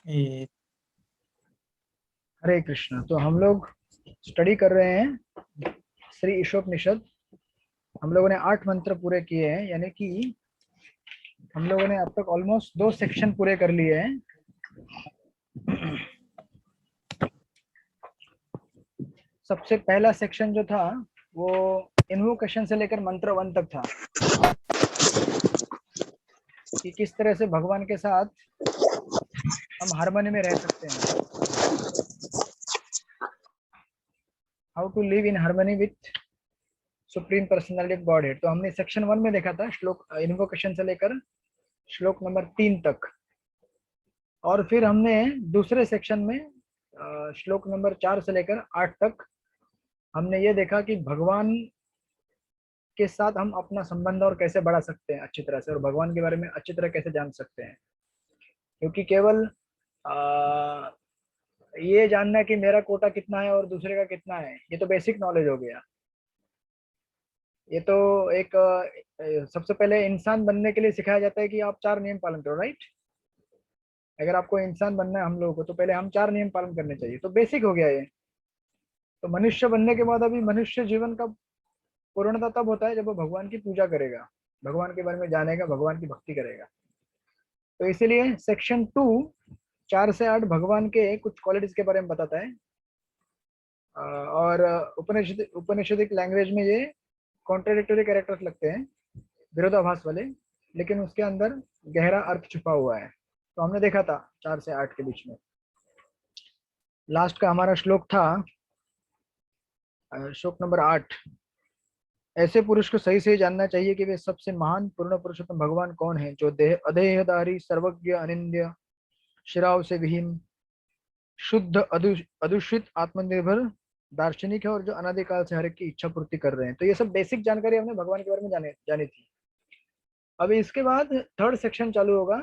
ये हरे कृष्ण। तो हम लोग स्टडी कर रहे हैं श्री ईशोपनिषद। हम लोगों ने 8 मंत्र पूरे किए हैं, यानी कि हम लोगों ने अब तक ऑलमोस्ट 2 सेक्शन पूरे कर लिए हैं। सबसे पहला सेक्शन जो था वो इन्वोकेशन से लेकर मंत्र 1 तक था, कि किस तरह से भगवान के साथ हम हार्मनी में रह सकते हैं, how to live in harmony with supreme personality of godhead. तो हमने सेक्शन 1 में देखा था श्लोक इन्वोकेशन से लेकर श्लोक नंबर 3 तक, और फिर हमने दूसरे सेक्शन में श्लोक नंबर 4 से लेकर 8 तक हमने ये देखा कि भगवान के साथ हम अपना संबंध और कैसे बढ़ा सकते हैं अच्छी तरह से, और भगवान के बारे में अच्छी तरह कैसे जान सकते हैं। क्योंकि केवल आ, ये जानना कि मेरा कोटा कितना है और दूसरे का कितना है, ये तो बेसिक नॉलेज हो गया। ये तो एक सबसे पहले इंसान बनने के लिए सिखाया जाता है कि आप 4 नियम पालन करो, राइट। अगर आपको इंसान बनना है हम लोगों को, तो पहले हम 4 नियम पालन करने चाहिए, तो बेसिक हो गया ये। तो मनुष्य बनने के बाद अभी मनुष्य जीवन का पूर्णता तब होता है जब वो भगवान की पूजा करेगा, भगवान के बारे में जानेगा, भगवान की भक्ति करेगा। तो इसीलिए सेक्शन 2 4 से 8 भगवान के कुछ क्वालिटीज के बारे में बताता है। और उपनिषदिक लैंग्वेज में ये कॉन्ट्राडिक्टरी कैरेक्टर्स लगते हैं, विरोधाभास वाले, लेकिन उसके अंदर गहरा अर्थ छुपा हुआ है। तो हमने देखा था 4 से 8 के बीच में लास्ट का हमारा श्लोक था, श्लोक नंबर 8। ऐसे पुरुष को सही सही जानना चाहिए कि वे सबसे महान पूर्ण पुरुषोत्तम भगवान कौन है, जो देह अदेहधारी, सर्वज्ञ, अनिंद्य, शिराव से विहीन, शुद्ध, अदूषित, आत्मनिर्भर दार्शनिक है, और जो अनादिकाल से हर एक की इच्छा पूर्ति कर रहे हैं। तो ये सब बेसिक जानकारी हमने भगवान के बारे में जानी थी। अभी इसके बाद थर्ड सेक्शन चालू होगा,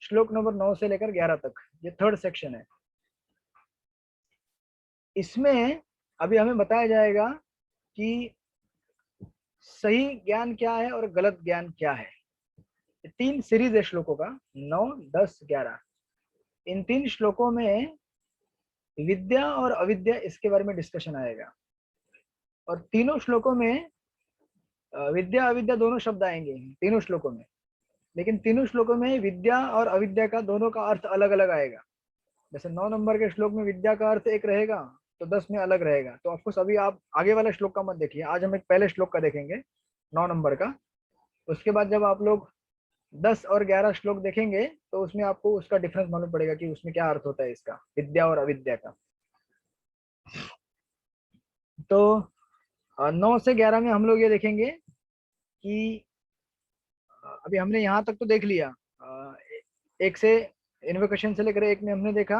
श्लोक नंबर 9 से लेकर 11 तक। ये थर्ड सेक्शन है। इसमें अभी हमें बताया जाएगा कि सही ज्ञान क्या है और गलत ज्ञान क्या है। 3 सीरीज है श्लोकों का, 9, 10, 11। इन 3 श्लोकों में विद्या और अविद्या इसके बारे में डिस्कशन आएगा, और तीनों श्लोकों में विद्या अविद्या दोनों शब्द आएंगे तीनों श्लोकों में। लेकिन तीनों श्लोकों में विद्या और अविद्या का दोनों का अर्थ अलग अलग आएगा। जैसे 9 नंबर के श्लोक में विद्या का अर्थ एक रहेगा, तो 10 में अलग रहेगा। तो ऑफकोर्स अभी आप आगे वाले श्लोक का मत देखिए, आज हम एक पहले श्लोक का देखेंगे 9 नंबर का। उसके बाद जब आप लोग 10 और 11 श्लोक देखेंगे तो उसमें आपको उसका डिफरेंस मालूम पड़ेगा कि उसमें क्या अर्थ होता है इसका, विद्या और अविद्या का। तो 9 से 11 में हम लोग ये देखेंगे कि अभी हमने यहाँ तक तो देख लिया। एक से इन्वोकेशन से लेकर एक में हमने देखा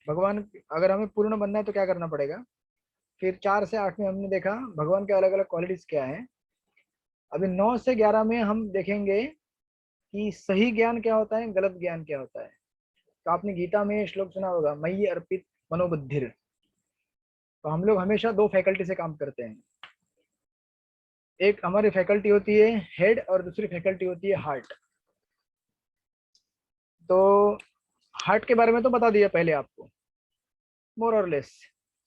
भगवान, अगर हमें पूर्ण बनना है तो क्या करना पड़ेगा। फिर 4 से 8 में हमने देखा भगवान के अलग अलग क्वालिटीज क्या है। अभी 9 से 11 में हम देखेंगे कि सही ज्ञान क्या होता है, गलत ज्ञान क्या होता है। तो आपने गीता में ये श्लोक सुना होगा, मयि अर्पित मनोबुद्धिर। तो हम लोग हमेशा 2 फैकल्टी से काम करते हैं। एक हमारी फैकल्टी होती है हेड, और दूसरी फैकल्टी होती है हार्ट। तो हार्ट के बारे में तो बता दिया पहले आपको, मोर और लेस,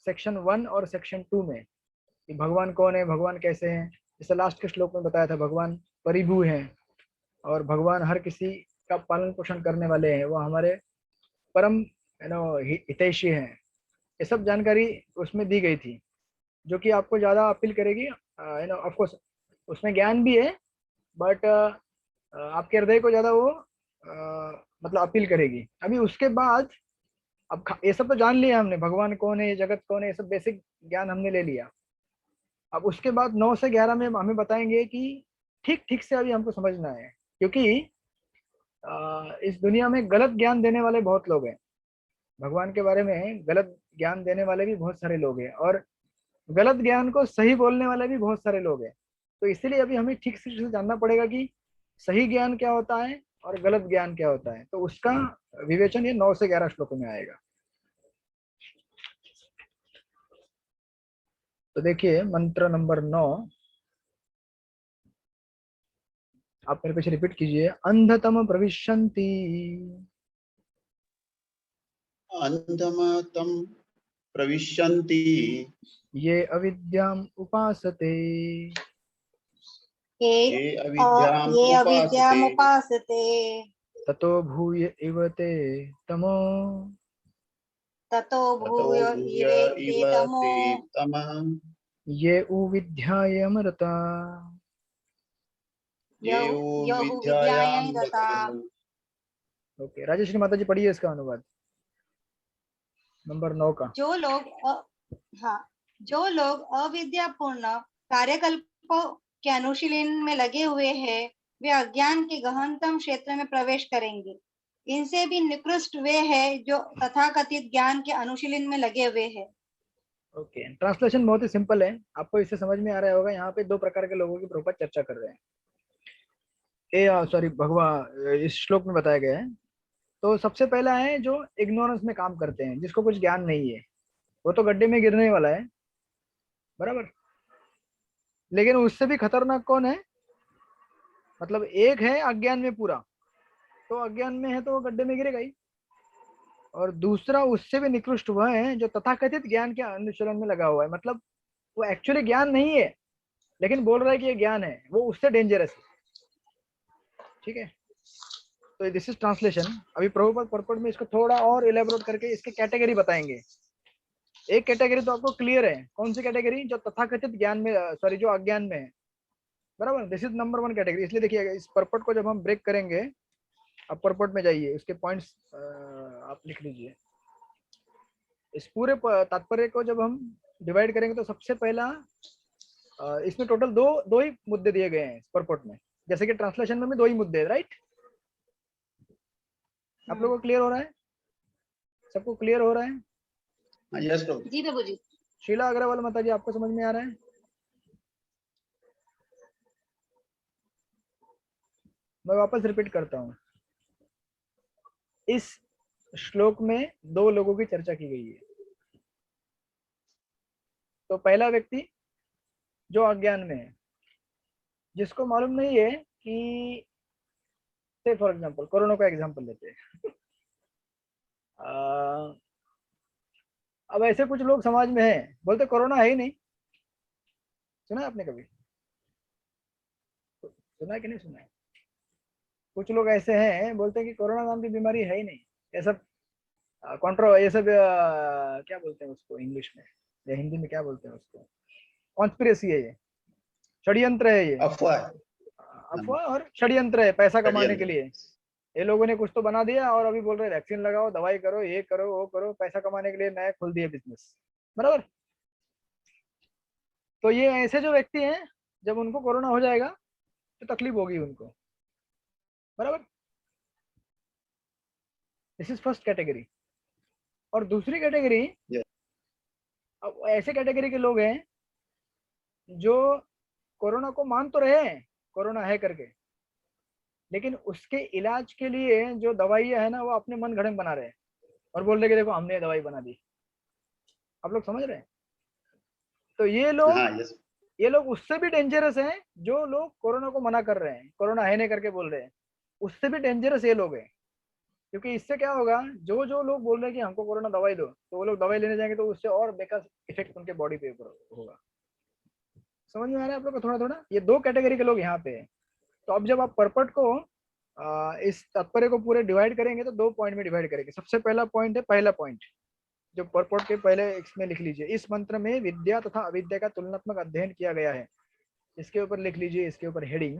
सेक्शन 1 और सेक्शन 2 में, कि भगवान कौन है, भगवान कैसे हैं। जैसे लास्ट के श्लोक में बताया था, भगवान परिभू हैं, और भगवान हर किसी का पालन पोषण करने वाले हैं, वो हमारे परम हितैषी हैं। ये सब जानकारी उसमें दी गई थी, जो कि आपको ज़्यादा अपील करेगी। ऑफ कोर्स उसमें ज्ञान भी है, बट आपके हृदय को ज़्यादा वो मतलब अपील करेगी। अभी उसके बाद अब ये सब तो जान लिया हमने, भगवान कौन है, ये जगत कौन है, ये सब बेसिक ज्ञान हमने ले लिया। अब उसके बाद 9 से 11 में हमें बताएंगे कि ठीक ठीक से अभी हमको समझना है, क्योंकि इस दुनिया में गलत ज्ञान देने वाले बहुत लोग हैं। भगवान के बारे में गलत ज्ञान देने वाले भी बहुत सारे लोग हैं, और गलत ज्ञान को सही बोलने वाले भी बहुत सारे लोग हैं। तो इसीलिए अभी हमें ठीक से जानना पड़ेगा कि सही ज्ञान क्या होता है और गलत ज्ञान क्या होता है। तो उसका विवेचन ये 9 से 11 श्लोकों में आएगा। तो देखिए मंत्र नंबर 9, आप मेरे पीछे रिपीट कीजिए। अंधतम प्रविशन्ति अंधमतं प्रविशन्ति ये अविद्याम् उपासते ये अविद्याम् ये उपासते अविद्यामुपासते ततो भूय इव ते तमो ततो ततो भूय भूय इवे इव ते तमो ते तमः ये उविद्यायमरता। ये यहु विद्यायां विद्यायै दता। रताः। ओके, राजेश्री माता जी पढ़िए इसका अनुवाद नंबर 9 का। हाँ, जो लोग अविद्यापूर्ण कार्यकल्पों के अनुशीलन में लगे हुए हैं, वे अज्ञान के गहनतम क्षेत्र में प्रवेश करेंगे। इनसे भी निकृष्ट वे हैं जो तथाकथित ज्ञान के अनुशीलन में लगे हुए हैं। ओके, ट्रांसलेशन बहुत ही सिंपल है, आपको इससे समझ में आ रहा होगा। यहाँ पे दो प्रकार के लोगों की प्रभुपाद चर्चा कर रहे हैं। सॉरी, भगवान इस श्लोक में बताया गया है। तो सबसे पहला है जो इग्नोरेंस में काम करते हैं, जिसको कुछ ज्ञान नहीं है, वो तो गड्ढे में गिरने वाला है, बराबर। लेकिन उससे भी खतरनाक कौन है? मतलब एक है अज्ञान में पूरा, तो अज्ञान में है तो वो गड्ढे में गिरेगा ही। और दूसरा उससे भी निकृष्ट वह है जो तथाकथित ज्ञान के अनुशीलन में लगा हुआ है। मतलब वो एक्चुअली ज्ञान नहीं है, लेकिन बोल रहा है कि ये ज्ञान है, वो उससे डेंजरस है। ठीक है, तो दिस इज ट्रांसलेशन। अभी प्रभुपाद पर्पट में इसको थोड़ा और इलेबोरेट करके इसके कैटेगरी बताएंगे। एक कैटेगरी तो आपको क्लियर है, कौन सी कैटेगरी? जो तथाकथित ज्ञान में, सॉरी, जो अज्ञान में है, बराबर। This is number 1 category. इसलिए देखिएगा, इस पर्पट को जब हम ब्रेक करेंगे, आप पर्पट में जाइए, उसके पॉइंट्स आप लिख लीजिए। इस पूरे तात्पर्य को जब हम डिवाइड करेंगे तो सबसे पहला इसमें टोटल दो ही मुद्दे दिए गए हैं इस पर्पट में, जैसे कि ट्रांसलेशन में भी 2 ही मुद्दे, राइट? आप लोगों को क्लियर हो रहा है? सबको क्लियर हो रहा है? यस प्रभु। जी प्रभु जी। शीला अग्रवाल माता जी, आपको समझ में आ रहा है? मैं वापस रिपीट करता हूँ, इस श्लोक में 2 लोगों की चर्चा की गई है। तो पहला व्यक्ति जो अज्ञान में है, जिसको मालूम नहीं है कि, से फॉर एग्जांपल कोरोना का एग्जांपल लेते हैं। अब ऐसे कुछ लोग समाज में हैं, बोलते कोरोना है ही नहीं। सुना है आपने कभी? सुना है कि नहीं सुना है? कुछ लोग ऐसे हैं, बोलते हैं कि कोरोना नाम की बीमारी है ही नहीं। ये सब ये सब क्या बोलते हैं उसको इंग्लिश में या हिंदी में, क्या बोलते हैं उसको? कॉन्स्पिरेसी है ये, षड्यंत्र है ये। अफवाह। अफवाह और षड्यंत्र है पैसा कमाने के षड्यंत्र। लिए। ये लोगों ने कुछ तो बना दिया और अभी बोल रहे वैक्सीन लगाओ, दवाई करो, ये करो, वो करो, पैसा कमाने के लिए नया खोल दिया बिजनेस, बराबर। तो ये ऐसे जो व्यक्ति हैं, जब उनको कोरोना हो जाएगा तो तकलीफ होगी उनको, बराबर। This is first category. और दूसरी कैटेगरी, Yes. अब ऐसे कैटेगरी के लोग हैं जो कोरोना को मान तो रहे हैं कोरोना है करके, लेकिन उसके इलाज के लिए जो दवाइयां है ना, वो अपने मन घड़ंग बना रहे हैं और बोल रहे कि देखो हमने दवाई बना दी। आप लोग समझ रहे हैं? तो हाँ यस। ये लोग उससे भी डेंजरस हैं, जो लोग कोरोना को मना कर रहे हैं, कोरोना है नहीं करके बोल रहे हैं, उससे भी डेंजरस ये लोग हैं। क्योंकि इससे क्या होगा, जो जो लोग बोल रहे हैं कि हमको कोरोना दवाई दो, तो वो लोग दवाई लेने जाएंगे तो उससे और बेकार इफेक्ट उनके बॉडी पे होगा। समझ में आ रहा है आप लोग को? थोड़ा थोड़ा ये 2 कैटेगरी के लोग यहाँ पे हैं। तो अब जब आप पर्पट को इस तात्पर्य को पूरे डिवाइड करेंगे तो 2 पॉइंट में डिवाइड करेंगे। सबसे पहला पॉइंट है, पहला पॉइंट जो पर्पट के पहले इसमें लिख लीजिए, इस मंत्र में विद्या तथा अविद्या का तुलनात्मक अध्ययन किया गया है। इसके ऊपर लिख लीजिए, इसके ऊपर हेडिंग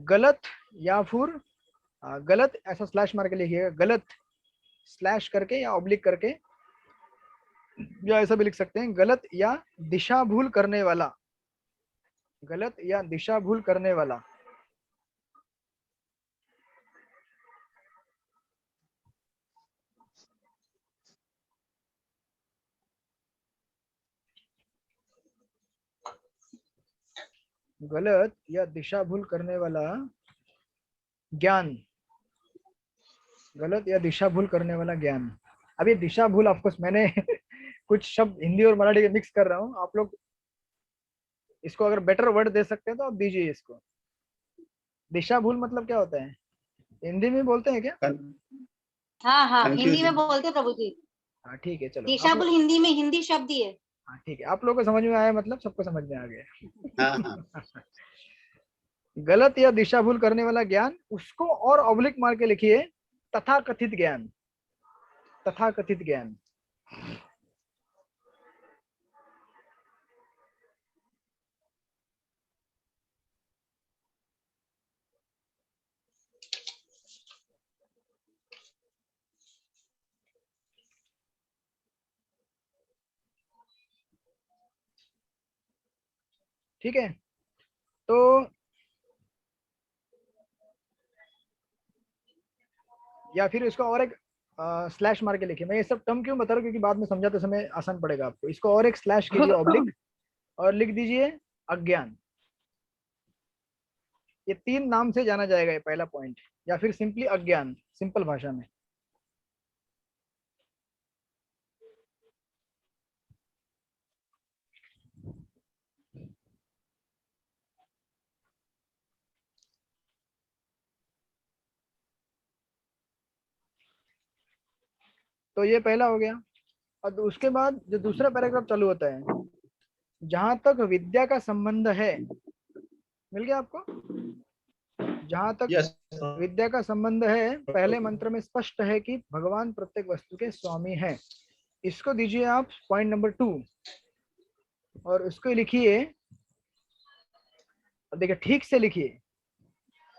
गलत या फिर गलत, ऐसा स्लैश मार के लिखिएगा, गलत स्लैश करके या ऑब्लिक करके, या ऐसा भी लिख सकते हैं, गलत या दिशा भूल करने वाला, गलत या दिशा भूल करने वाला। गलत या दिशा भूल करने वाला ज्ञान, गलत या दिशा भूल करने वाला ज्ञान। अब ये दिशा भूल, ऑफकोर्स मैंने कुछ शब्द हिंदी और मराठी के मिक्स कर रहा हूँ, आप लोग इसको अगर बेटर वर्ड दे सकते हैं तो आप दीजिए इसको। दिशा भूल मतलब क्या होता है? हिंदी में बोलते हैं क्या? हाँ हाँ हिंदी Confusing. में बोलते प्रभु जी। हाँ ठीक है, चलो दिशाबुल हिंदी में हिंदी शब्द ही है। हाँ ठीक है, आप लोगों को समझ में आया, मतलब सबको समझ में आ गया। हाँ हाँ गलत या दिशा भूल करने वाला ज्ञान, उसको और ऑब्लिक मार के लिखिए तथा कथित ज्ञान, तथा कथित ज्ञान। ठीक है, तो या फिर इसको और एक स्लैश मार के लिखिए। मैं ये सब टर्म क्यों बता रहा हूँ, क्योंकि बाद में समझाते समय आसान पड़ेगा आपको। इसको और एक स्लैश कीजिए ऑब्लिक, और लिख दीजिए अज्ञान। ये 3 नाम से जाना जाएगा ये पहला पॉइंट, या फिर सिंपली अज्ञान, सिंपल भाषा में। तो ये पहला हो गया। और उसके बाद जो दूसरा पैराग्राफ चालू होता है, जहां तक विद्या का संबंध है, मिल गया आपको? जहां तक यस विद्या का संबंध है, पहले मंत्र में स्पष्ट है कि भगवान प्रत्येक वस्तु के स्वामी हैं। इसको दीजिए आप पॉइंट नंबर 2, और उसको लिखिए, देखिए ठीक से लिखिए,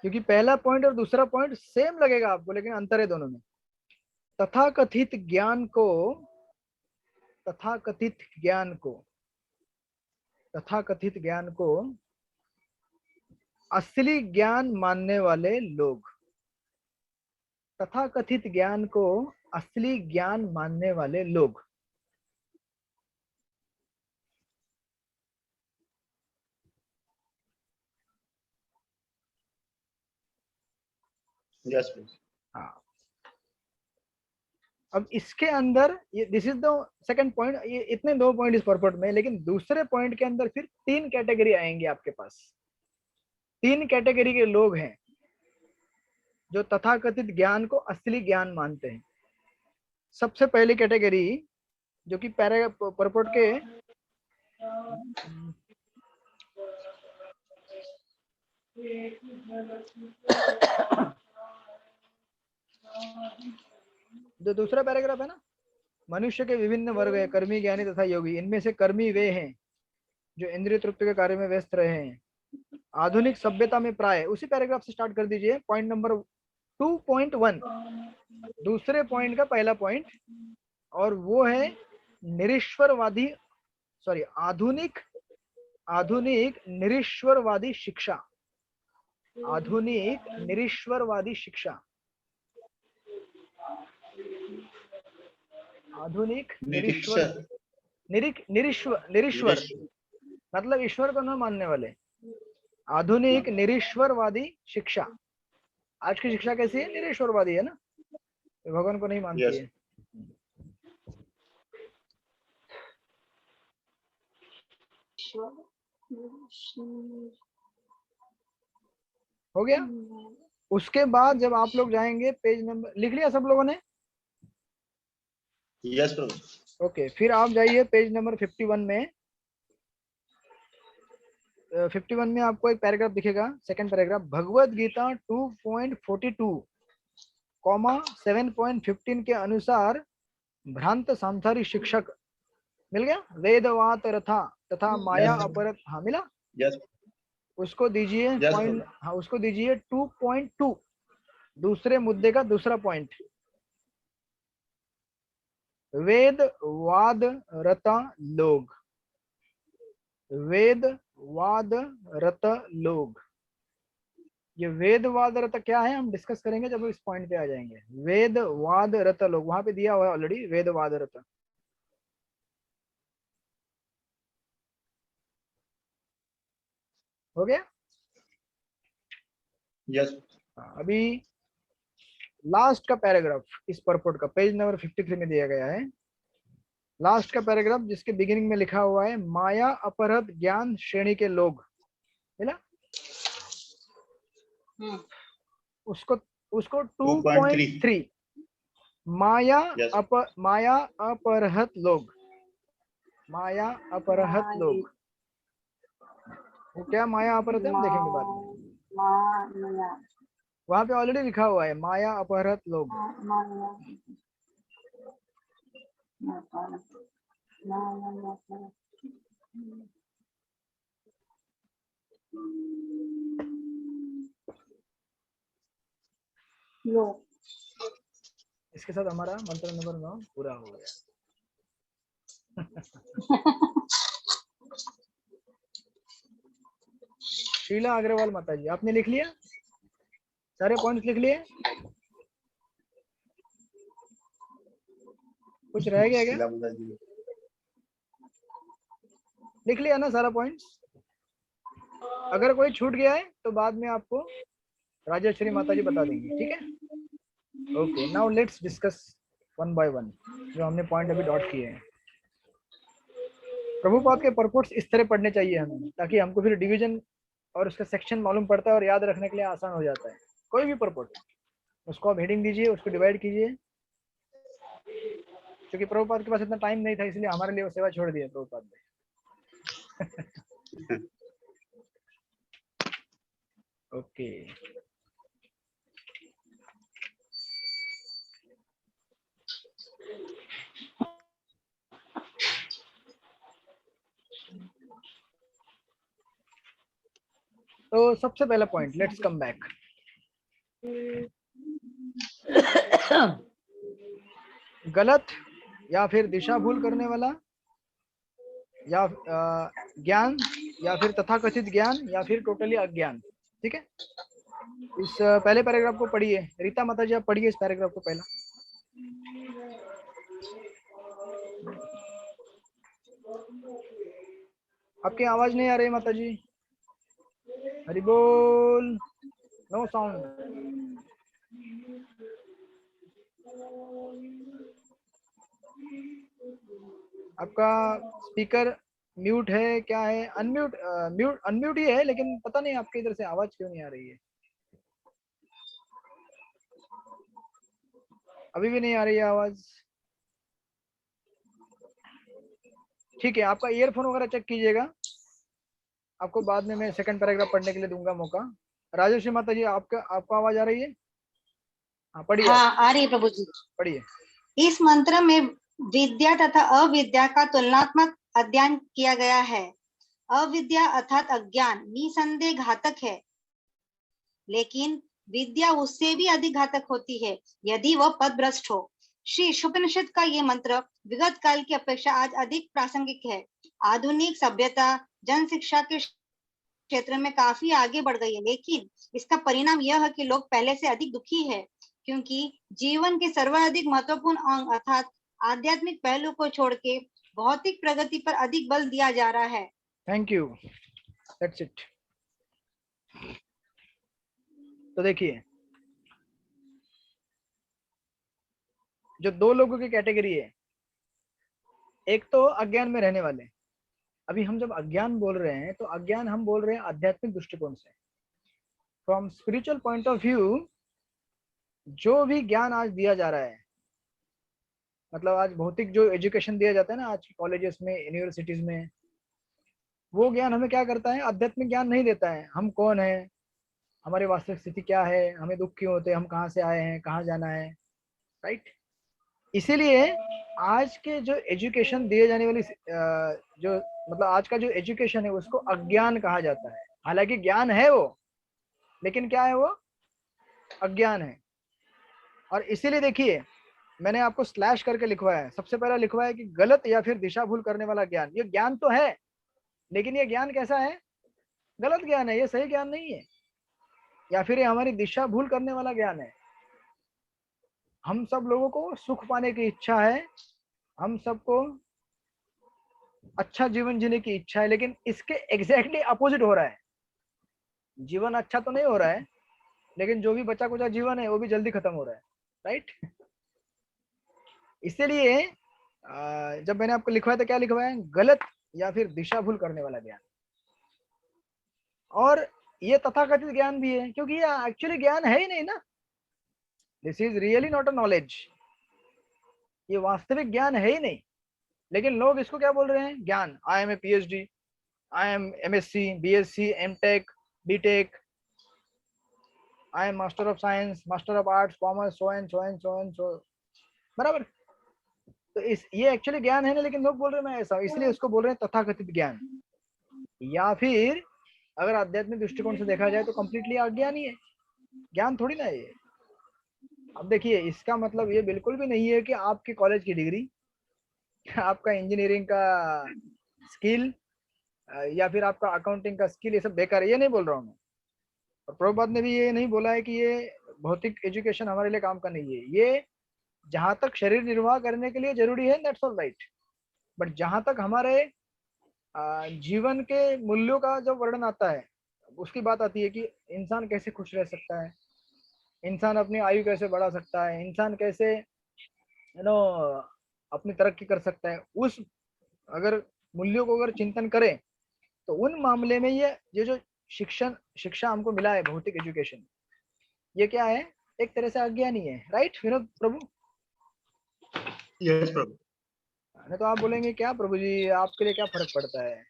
क्योंकि पहला पॉइंट और दूसरा पॉइंट सेम लगेगा आपको, लेकिन अंतर है दोनों में। तथाकथित ज्ञान को, तथाकथित ज्ञान को, तथाकथित ज्ञान को असली ज्ञान मानने वाले लोग, तथाकथित ज्ञान को असली ज्ञान मानने वाले लोग। यस हाँ, अब इसके अंदर ये this is the second point. ये इतने 2 पॉइंट इस पर्पट में, लेकिन दूसरे पॉइंट के अंदर फिर 3 कैटेगरी आएंगे आपके पास। 3 कैटेगरी के लोग हैं जो तथाकथित ज्ञान को असली ज्ञान मानते हैं। सबसे पहली कैटेगरी, जो कि पर्पट के जो दूसरा पैराग्राफ है ना, मनुष्य के विभिन्न वर्ग है, कर्मी, ज्ञानी तथा योगी। इनमें से कर्मी वे हैं जो इंद्रिय तृप्ति के कार्य में व्यस्त रहे हैं। आधुनिक सभ्यता में प्राय, उसी पैराग्राफ से स्टार्ट कर दीजिए, पॉइंट नंबर 2.1, दूसरे पॉइंट का पहला पॉइंट, और वो है निरीश्वरवादी, सॉरी आधुनिक, आधुनिक निरीश्वरवादी शिक्षा, आधुनिक निरीश्वरवादी शिक्षा, आधुनिक निरीश्वर, निरीश्वर मतलब ईश्वर को न मानने वाले, आधुनिक निरीश्वरवादी शिक्षा। आज की शिक्षा कैसी है? निरीश्वरवादी है ना, भगवान को नहीं मानती Yes. है। हो गया। उसके बाद जब आप लोग जाएंगे पेज नंबर, लिख लिया सब लोगों ने? यस प्रभु। ओके, फिर आप जाइए पेज नंबर 51 में। 51 में आपको एक पैराग्राफ दिखेगा, second paragraph, Bhagavad Gita 2.42 comma 7.15 के अनुसार भ्रांत सांसारिक शिक्षक, मिल गया? वेदवात रथा तथा माया Yes. अपरत, हाँ मिला? यस उसको दीजिए Yes, पॉइंट, प्रभु। हाँ उसको दीजिए 2.2, दूसरे मुद्दे का दूसरा पॉइंट। वेदवाद रता लोग, वेदवाद रत लोग। ये वेदवाद रत क्या है हम डिस्कस करेंगे जब इस पॉइंट पे आ जाएंगे। वेदवाद रत लोग वहां पे दिया हुआ है ऑलरेडी, वेदवाद रत। हो गया? यस अभी लास्ट का पैराग्राफ इस परपोर्ट का, पेज नंबर 53 में दिया गया है। लास्ट का पैराग्राफ जिसके बिगिनिंग में लिखा हुआ है माया अपहृत ज्ञान श्रेणी के लोग, मिला? उसको उसको 2.3, माया Yes. माया अपहृत लोग, माया अपहृत लोग, वो क्या माया अपहृत है हम देखेंगे बाद में। वहां पे ऑलरेडी लिखा हुआ है माया अपहृत लोग। इसके साथ हमारा मंत्र नंबर 9 पूरा हो गया। शीला अग्रवाल माता जी, आपने लिख लिया? सारे पॉइंट्स लिख लिए? कुछ रह गया क्या? शीला माता जी। लिख लिया ना सारा पॉइंट्स? अगर कोई छूट गया है तो बाद में आपको राजेश्वरी माता जी बता देंगी, ठीक है? Okay, now let's discuss one by one जो हमने पॉइंट अभी डॉट किए हैं। प्रभुपाद के परपोर्ट्स इस तरह पढ़ने चाहिए हमें, ताकि हमको फिर डिवीजन और उसका सेक्शन मालूम पड़ता है और याद रखने के लिए आसान हो जाता है। कोई भी परपोर्ट उसको आप हेडिंग दीजिए, उसको डिवाइड कीजिए। क्योंकि प्रभुपाद के पास इतना टाइम नहीं था, इसलिए हमारे लिए वो सेवा छोड़ दी है प्रभुपाद ने। ओके, तो सबसे पहला पॉइंट, लेट्स कम बैक। गलत या फिर दिशा भूल करने वाला, या ज्ञान, या फिर तथाकथित ज्ञान, या फिर टोटली अज्ञान। ठीक है, इस पहले पैराग्राफ को पढ़िए। रीता माता जी आप पढ़िए इस पैराग्राफ को पहला। आपकी आवाज नहीं आ रही माता जी। हरि बोल, नो साउंड। आपका स्पीकर म्यूट है क्या है? अनम्यूट, म्यूट अनम्यूट ही है, लेकिन पता नहीं आपके इधर से आवाज क्यों नहीं आ रही है। अभी भी नहीं आ रही है आवाज। ठीक है, आपका ईयरफोन वगैरह चेक कीजिएगा, आपको बाद में मैं सेकंड पैराग्राफ पढ़ने के लिए दूंगा मौका। राजेश्वरी माता जी आपको आवाज आ रही है? हाँ पढ़िए। हाँ आ रही है प्रभु जी, पढ़िए। इस मंत्र में विद्या तथा अविद्या का तुलनात्मक अध्ययन किया गया है। अविद्या अर्थात अज्ञान निसंदेह घातक है, लेकिन विद्या उससे भी अधिक घातक होती है यदि वह पदभ्रष्ट हो। श्री शुकनिषद का ये मंत्र विगत काल की अपेक्षा आज अधिक प्रासंगिक है। आधुनिक सभ्यता जन शिक्षा के क्षेत्र में काफी आगे बढ़ गई है, लेकिन इसका परिणाम यह है कि लोग पहले से अधिक दुखी है, क्योंकि जीवन के सर्वाधिक महत्वपूर्ण अंग अर्थात आध्यात्मिक पहलू को छोड़ के भौतिक प्रगति पर अधिक बल दिया जा रहा है। Thank you, that's it. तो देखिए, जो दो लोगों की कैटेगरी है, एक तो अज्ञान में रहने वाले। अभी हम जब अज्ञान बोल रहे हैं तो अज्ञान हम बोल रहे हैं आध्यात्मिक दृष्टिकोण से। From spiritual point of view जो भी ज्ञान आज दिया जा रहा है, मतलब आज भौतिक जो एजुकेशन दिया जाता है ना आज के कॉलेजेस में, यूनिवर्सिटीज में, वो ज्ञान हमें क्या करता है? आध्यात्मिक ज्ञान नहीं देता है। हम कौन है, हमारी वास्तविक स्थिति क्या है, हमें दुख क्यों होते हैं, हम कहाँ से आए हैं, कहाँ जाना है, राइट। इसीलिए आज के जो एजुकेशन दिए जाने वाली जो मतलब आज का जो एजुकेशन है उसको अज्ञान कहा जाता है। हालांकि ज्ञान है वो, लेकिन क्या है वो? अज्ञान है। और इसीलिए देखिए मैंने आपको स्लैश करके लिखवाया है। सबसे पहला लिखवाया है कि गलत या फिर दिशा भूल करने वाला ज्ञान। ये ज्ञान तो है, लेकिन ये ज्ञान कैसा है? गलत ज्ञान है, ये सही ज्ञान नहीं है, या फिर ये हमारी दिशा भूल करने वाला ज्ञान है। हम सब लोगों को सुख पाने की इच्छा है, हम सबको अच्छा जीवन जीने की इच्छा है, लेकिन इसके एग्जैक्टली अपोजिट हो रहा है। जीवन अच्छा तो नहीं हो रहा है, लेकिन जो भी बचा कुचा जीवन है वो भी जल्दी खत्म हो रहा है, राइट। इसीलिए जब मैंने आपको लिखवाया था, क्या लिखवाया है? गलत या फिर दिशा भूल करने वाला ज्ञान। और ये तथाकथित ज्ञान भी है, क्योंकि ये एक्चुअली ज्ञान है ही नहीं ना। This is really not a knowledge. ये वास्तविक ज्ञान है ही नहीं, लेकिन लोग इसको क्या बोल रहे हैं, ज्ञान। I am a PhD, I am MSc, BSc, MTech, BTech, I am master of science, master of arts, commerce, so and so and so and so, बराबर। तो इस ये एक्चुअली ज्ञान है ना, लेकिन लोग बोल रहे हैं मैं ऐसा, इसलिए इसको बोल रहे हैं तथाकथित ज्ञान। या फिर अगर आध्यात्मिक दृष्टिकोण से देखा जाए तो कंप्लीटली अज्ञान ही है, ज्ञान थोड़ी ना है ये। अब देखिए, इसका मतलब ये बिल्कुल भी नहीं है कि आपकी कॉलेज की डिग्री, आपका इंजीनियरिंग का स्किल या फिर आपका अकाउंटिंग का स्किल ये सब बेकार है, ये नहीं बोल रहा हूँ मैं। और प्रभुपाद ने भी ये नहीं बोला है कि ये भौतिक एजुकेशन हमारे लिए काम का नहीं है। ये जहां तक शरीर निर्वाह करने के लिए जरूरी है, दैट्स ऑल राइट। बट जहां तक हमारे जीवन के मूल्यों का जो वर्णन आता है, उसकी बात आती है कि इंसान कैसे खुश रह सकता है, इंसान अपनी आयु कैसे बढ़ा सकता है, इंसान कैसे अपनी तरक्की कर सकता है, उस अगर मूल्यों को अगर चिंतन करें तो उन मामले में ये जो शिक्षा हमको मिला है, भौतिक एजुकेशन, ये क्या है, एक तरह से अज्ञान ही है। राइट विनोद प्रभु? यस प्रभु। नहीं तो आप बोलेंगे क्या प्रभु जी, आपके लिए क्या फर्क पड़ता है?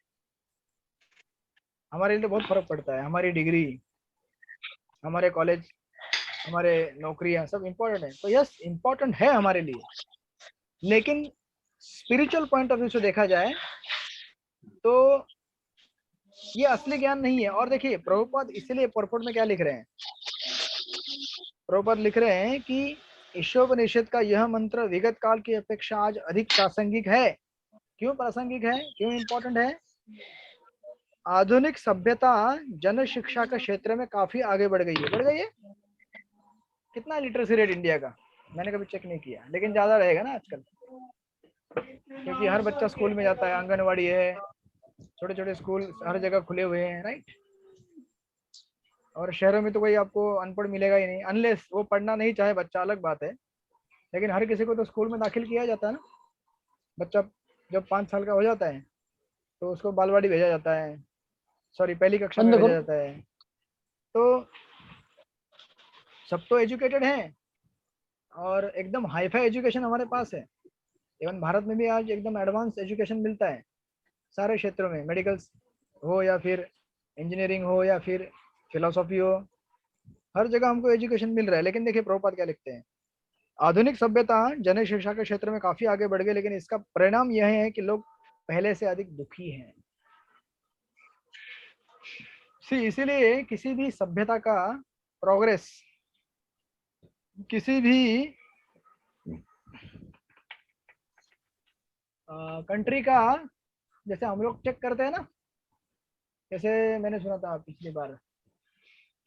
हमारे लिए तो बहुत फर्क पड़ता है। हमारी डिग्री, हमारे कॉलेज, हमारे नौकरियां सब इम्पोर्टेंट है। तो यस, इम्पोर्टेंट है हमारे लिए, लेकिन स्पिरिचुअल पॉइंट ऑफ व्यू से देखा जाए तो ये असली ज्ञान नहीं है। और देखिए प्रभुपाद इसलिए परपोर्ट में क्या लिख रहे हैं, प्रभुपाद लिख रहे हैं कि ईशोपनिषद का यह मंत्र विगत काल की अपेक्षा आज अधिक प्रासंगिक है। क्यों प्रासंगिक है, क्यों इम्पोर्टेंट है? आधुनिक सभ्यता जन शिक्षा के क्षेत्र में काफी आगे बढ़ गई है। बढ़ गई है? कितना लिटरेसी रेट इंडिया का, मैंने कभी चेक नहीं किया, लेकिन ज्यादा रहेगा ना आजकल, क्योंकि हर बच्चा स्कूल में जाता है, आंगनवाड़ी है, छोटे छोटे स्कूल हर जगह खुले हुए हैं। राइट? और शहरों में तो कोई आपको अनपढ़ मिलेगा ही नहीं, अनलेस वो पढ़ना नहीं चाहे बच्चा, अलग बात है। लेकिन हर किसी को तो स्कूल में दाखिल किया जाता है ना। बच्चा जब 5 साल का हो जाता है तो उसको बालवाड़ी भेजा जाता है, सॉरी पहली कक्षा में भेजा जाता है। तो सब तो एजुकेटेड हैं और एकदम हाईफाई एजुकेशन हमारे पास है। इवन भारत में भी आज एकदम एडवांस एजुकेशन मिलता है सारे क्षेत्रों में, मेडिकल हो या फिर इंजीनियरिंग हो या फिर फिलोसॉफी हो, हर जगह हमको एजुकेशन मिल रहा है। लेकिन देखिए प्रभुपाद क्या लिखते हैं, आधुनिक सभ्यता जन शिक्षा के क्षेत्र में काफी आगे बढ़ गई, लेकिन इसका परिणाम यह है कि लोग पहले से अधिक दुखी हैं। इसीलिए किसी भी सभ्यता का प्रोग्रेस, किसी भी कंट्री का, जैसे हम लोग चेक करते हैं ना, जैसे मैंने सुना था पिछली बार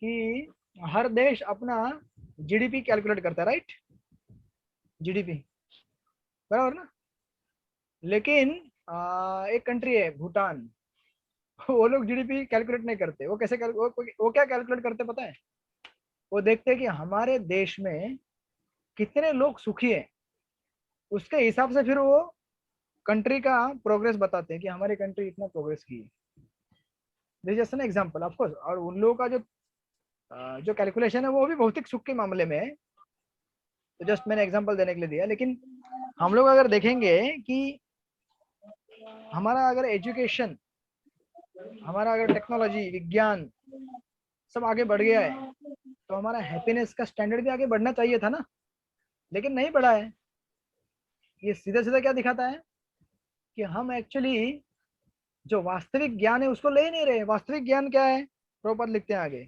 कि हर देश अपना GDP कैलकुलेट करता है। राइट? GDP, बराबर ना? लेकिन एक कंट्री है भूटान, वो लोग GDP कैलकुलेट नहीं करते। वो कैसे वो क्या कैलकुलेट करते पता है? वो देखते हैं कि हमारे देश में कितने लोग सुखी हैं, उसके हिसाब से फिर वो कंट्री का प्रोग्रेस बताते हैं कि हमारी कंट्री इतना प्रोग्रेस की है। This just an example of course. और उन लोगों का जो कैलकुलेशन है वो भी भौतिक सुख के मामले में है, तो जस्ट मैंने एग्जांपल देने के लिए दिया। लेकिन हम लोग अगर देखेंगे कि हमारा अगर एजुकेशन, हमारा अगर टेक्नोलॉजी, विज्ञान सब आगे बढ़ गया है, तो हमारा हैप्पीनेस का स्टैंडर्ड भी आगे बढ़ना चाहिए था ना, लेकिन नहीं बढ़ा है। ये सीधा सीधा क्या दिखाता है कि हम एक्चुअली जो वास्तविक ज्ञान है उसको ले नहीं रहे। वास्तविक ज्ञान क्या है? प्रभुपाद लिखते हैं आगे,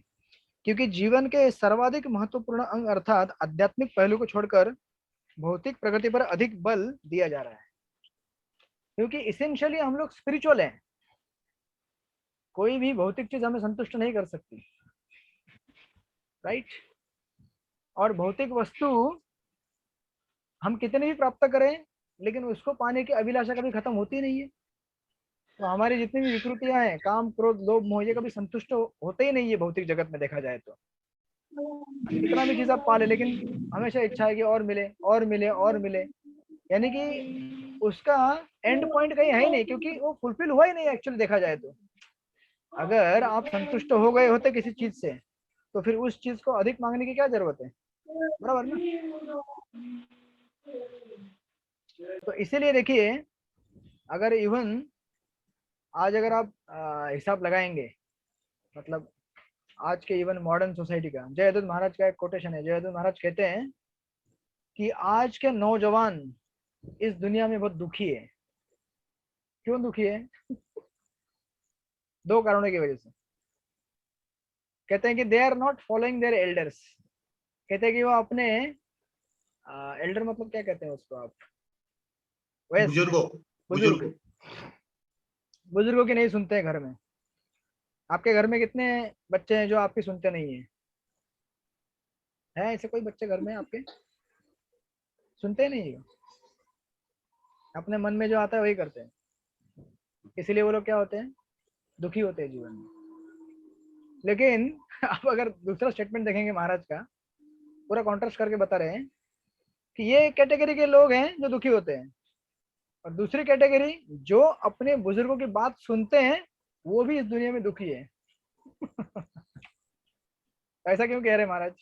क्योंकि जीवन के सर्वाधिक महत्वपूर्ण अंग अर्थात आध्यात्मिक पहलू को छोड़कर भौतिक प्रगति पर अधिक बल दिया जा रहा है। क्योंकि इसेंशियली हम लोग स्पिरिचुअल हैं, कोई भी भौतिक चीज हमें संतुष्ट नहीं कर सकती। राइट? और भौतिक वस्तु हम कितने भी प्राप्त करें, लेकिन उसको पाने की अभिलाषा कभी खत्म होती नहीं है। तो हमारी जितनी भी विकृतियां हैं, काम, क्रोध, लोभ, मोह, ये कभी संतुष्ट होते ही नहीं है भौतिक जगत में देखा जाए तो। कितना भी चीज आप पा ले, लेकिन हमेशा इच्छा है कि और मिले और मिले और मिले, यानी कि उसका एंड पॉइंट कहीं है ही नहीं, क्योंकि वो फुलफिल हुआ ही नहीं एक्चुअली देखा जाए तो। अगर आप संतुष्ट हो गए होते किसी चीज से, तो फिर उस चीज को अधिक मांगने की क्या जरूरत है? बराबर ना? तो इसीलिए देखिए, अगर इवन आज अगर आप हिसाब लगाएंगे, मतलब आज के इवन मॉडर्न सोसाइटी का, जयदत्त महाराज का एक कोटेशन है। जयदत्त महाराज कहते हैं कि आज के नौजवान इस दुनिया में बहुत दुखी है। क्यों दुखी है? दो कारणों की वजह से। कहते हैं कि they are not following their elders. कहते हैं कि वो अपने एल्डर मतलब क्या कहते हैं उसको आप? वयस्क, बुजुर्गों बुजुर्ग, बुजुर्ग बुजुर्गों की नहीं सुनते हैं घर में। आपके घर में कितने बच्चे हैं जो आपकी सुनते नहीं है? है ऐसे कोई बच्चे घर में आपके सुनते नहीं हो? अपने मन में जो आता है वही करते हैं। इसीलिए वो लोग क्या होते हैं? दुखी होते हैं जीवन में। लेकिन आप अगर दूसरा स्टेटमेंट देखेंगे महाराज का, पूरा कॉन्ट्रास्ट करके बता रहे हैं कि ये कैटेगरी के लोग हैं जो दुखी होते हैं, और दूसरी कैटेगरी जो अपने बुजुर्गों की बात सुनते हैं वो भी इस दुनिया में दुखी है। ऐसा क्यों कह रहे हैं महाराज?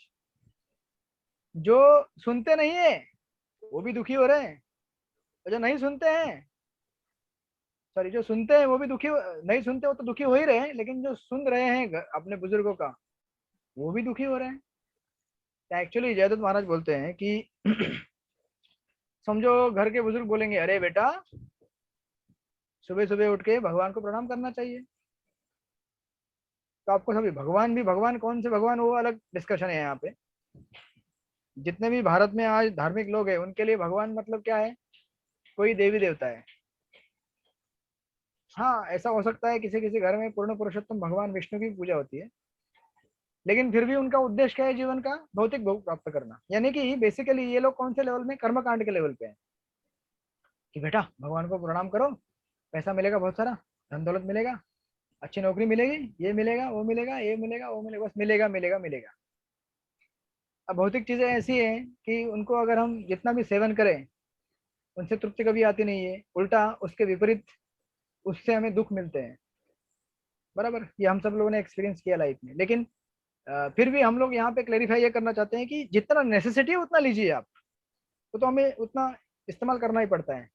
जो सुनते नहीं है वो भी दुखी हो रहे हैं, और जो नहीं सुनते हैं, सॉरी, जो सुनते हैं वो भी दुखी नहीं सुनते वो तो दुखी हो ही रहे हैं, लेकिन जो सुन रहे हैं अपने बुजुर्गों का, वो भी दुखी हो रहे हैं। एक्चुअली जयदत्त महाराज बोलते हैं कि समझो घर के बुजुर्ग बोलेंगे, अरे बेटा सुबह सुबह उठ के भगवान को प्रणाम करना चाहिए। तो आपको सभी भगवान भी, भगवान कौन से भगवान, वो अलग डिस्कशन है यहाँ पे। जितने भी भारत में आज धार्मिक लोग हैं उनके लिए भगवान मतलब क्या है? कोई देवी देवता है। हाँ, ऐसा हो सकता है किसी किसी घर में पूर्ण पुरुषोत्तम भगवान विष्णु की पूजा होती है, लेकिन फिर भी उनका उद्देश्य क्या है जीवन का? भौतिक भोग प्राप्त करना। यानी कि बेसिकली ये लोग कौन से लेवल में? कर्मकांड के लेवल पे हैं कि बेटा भगवान को प्रणाम करो, पैसा मिलेगा, बहुत सारा धन दौलत मिलेगा, अच्छी नौकरी मिलेगी, ये मिलेगा, वो मिलेगा, ये मिलेगा, वो मिलेगा, बस मिलेगा मिलेगा मिलेगा। अब भौतिक चीजें ऐसी हैं कि उनको अगर हम जितना भी सेवन करें उनसे तृप्ति कभी आती नहीं है, उल्टा उसके विपरीत उससे हमें दुख मिलते हैं। बराबर, ये हम सब लोगों ने एक्सपीरियंस किया लाइफ में। लेकिन फिर भी हम लोग यहाँ पे क्लेरिफाई ये करना चाहते हैं कि जितना नेसेसिटी है उतना लीजिए आप, तो हमें उतना इस्तेमाल करना ही पड़ता है।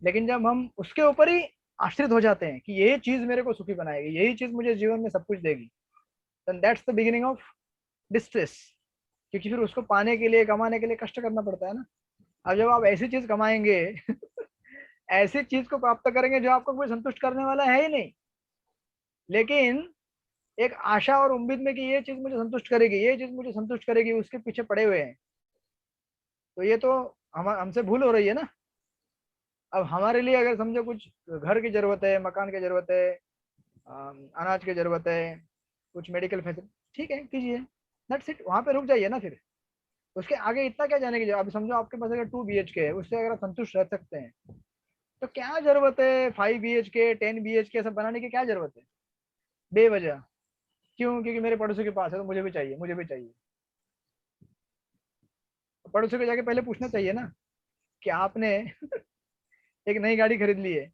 लेकिन जब हम उसके ऊपर ही आश्रित हो जाते हैं कि यही चीज मेरे को सुखी बनाएगी, यही चीज मुझे जीवन में सब कुछ देगी, then that's the beginning of distress. क्योंकि फिर उसको पाने के लिए, कमाने के लिए कष्ट करना पड़ता है ना। अब जब आप ऐसी चीज कमाएंगे ऐसी चीज को प्राप्त करेंगे जो आपको कोई संतुष्ट करने वाला है ही नहीं, लेकिन एक आशा और उम्मीद में कि ये चीज मुझे संतुष्ट करेगी, ये चीज मुझे संतुष्ट करेगी, उसके पीछे पड़े हुए हैं, तो ये तो हम हमसे भूल हो रही है ना। अब हमारे लिए अगर समझो कुछ घर की जरूरत है, मकान की जरूरत है, अनाज की जरूरत है, कुछ मेडिकल फैसिलिटी, ठीक है कीजिए, दैट्स इट, वहां पे रुक जाइए ना। फिर उसके आगे इतना क्या जाने की जरूरत? अभी समझो आपके पास अगर 2 BHK है, उससे अगर आप संतुष्ट रह सकते हैं, तो क्या जरूरत है 5 BHK 10 BHK सब बनाने की? क्या जरूरत है बेवजह? क्यों? क्योंकि मेरे पड़ोसी के पास है तो मुझे भी चाहिए, मुझे भी चाहिए। पड़ोसी को जाके पहले पूछना चाहिए ना कि आपने एक नई गाड़ी खरीद ली है,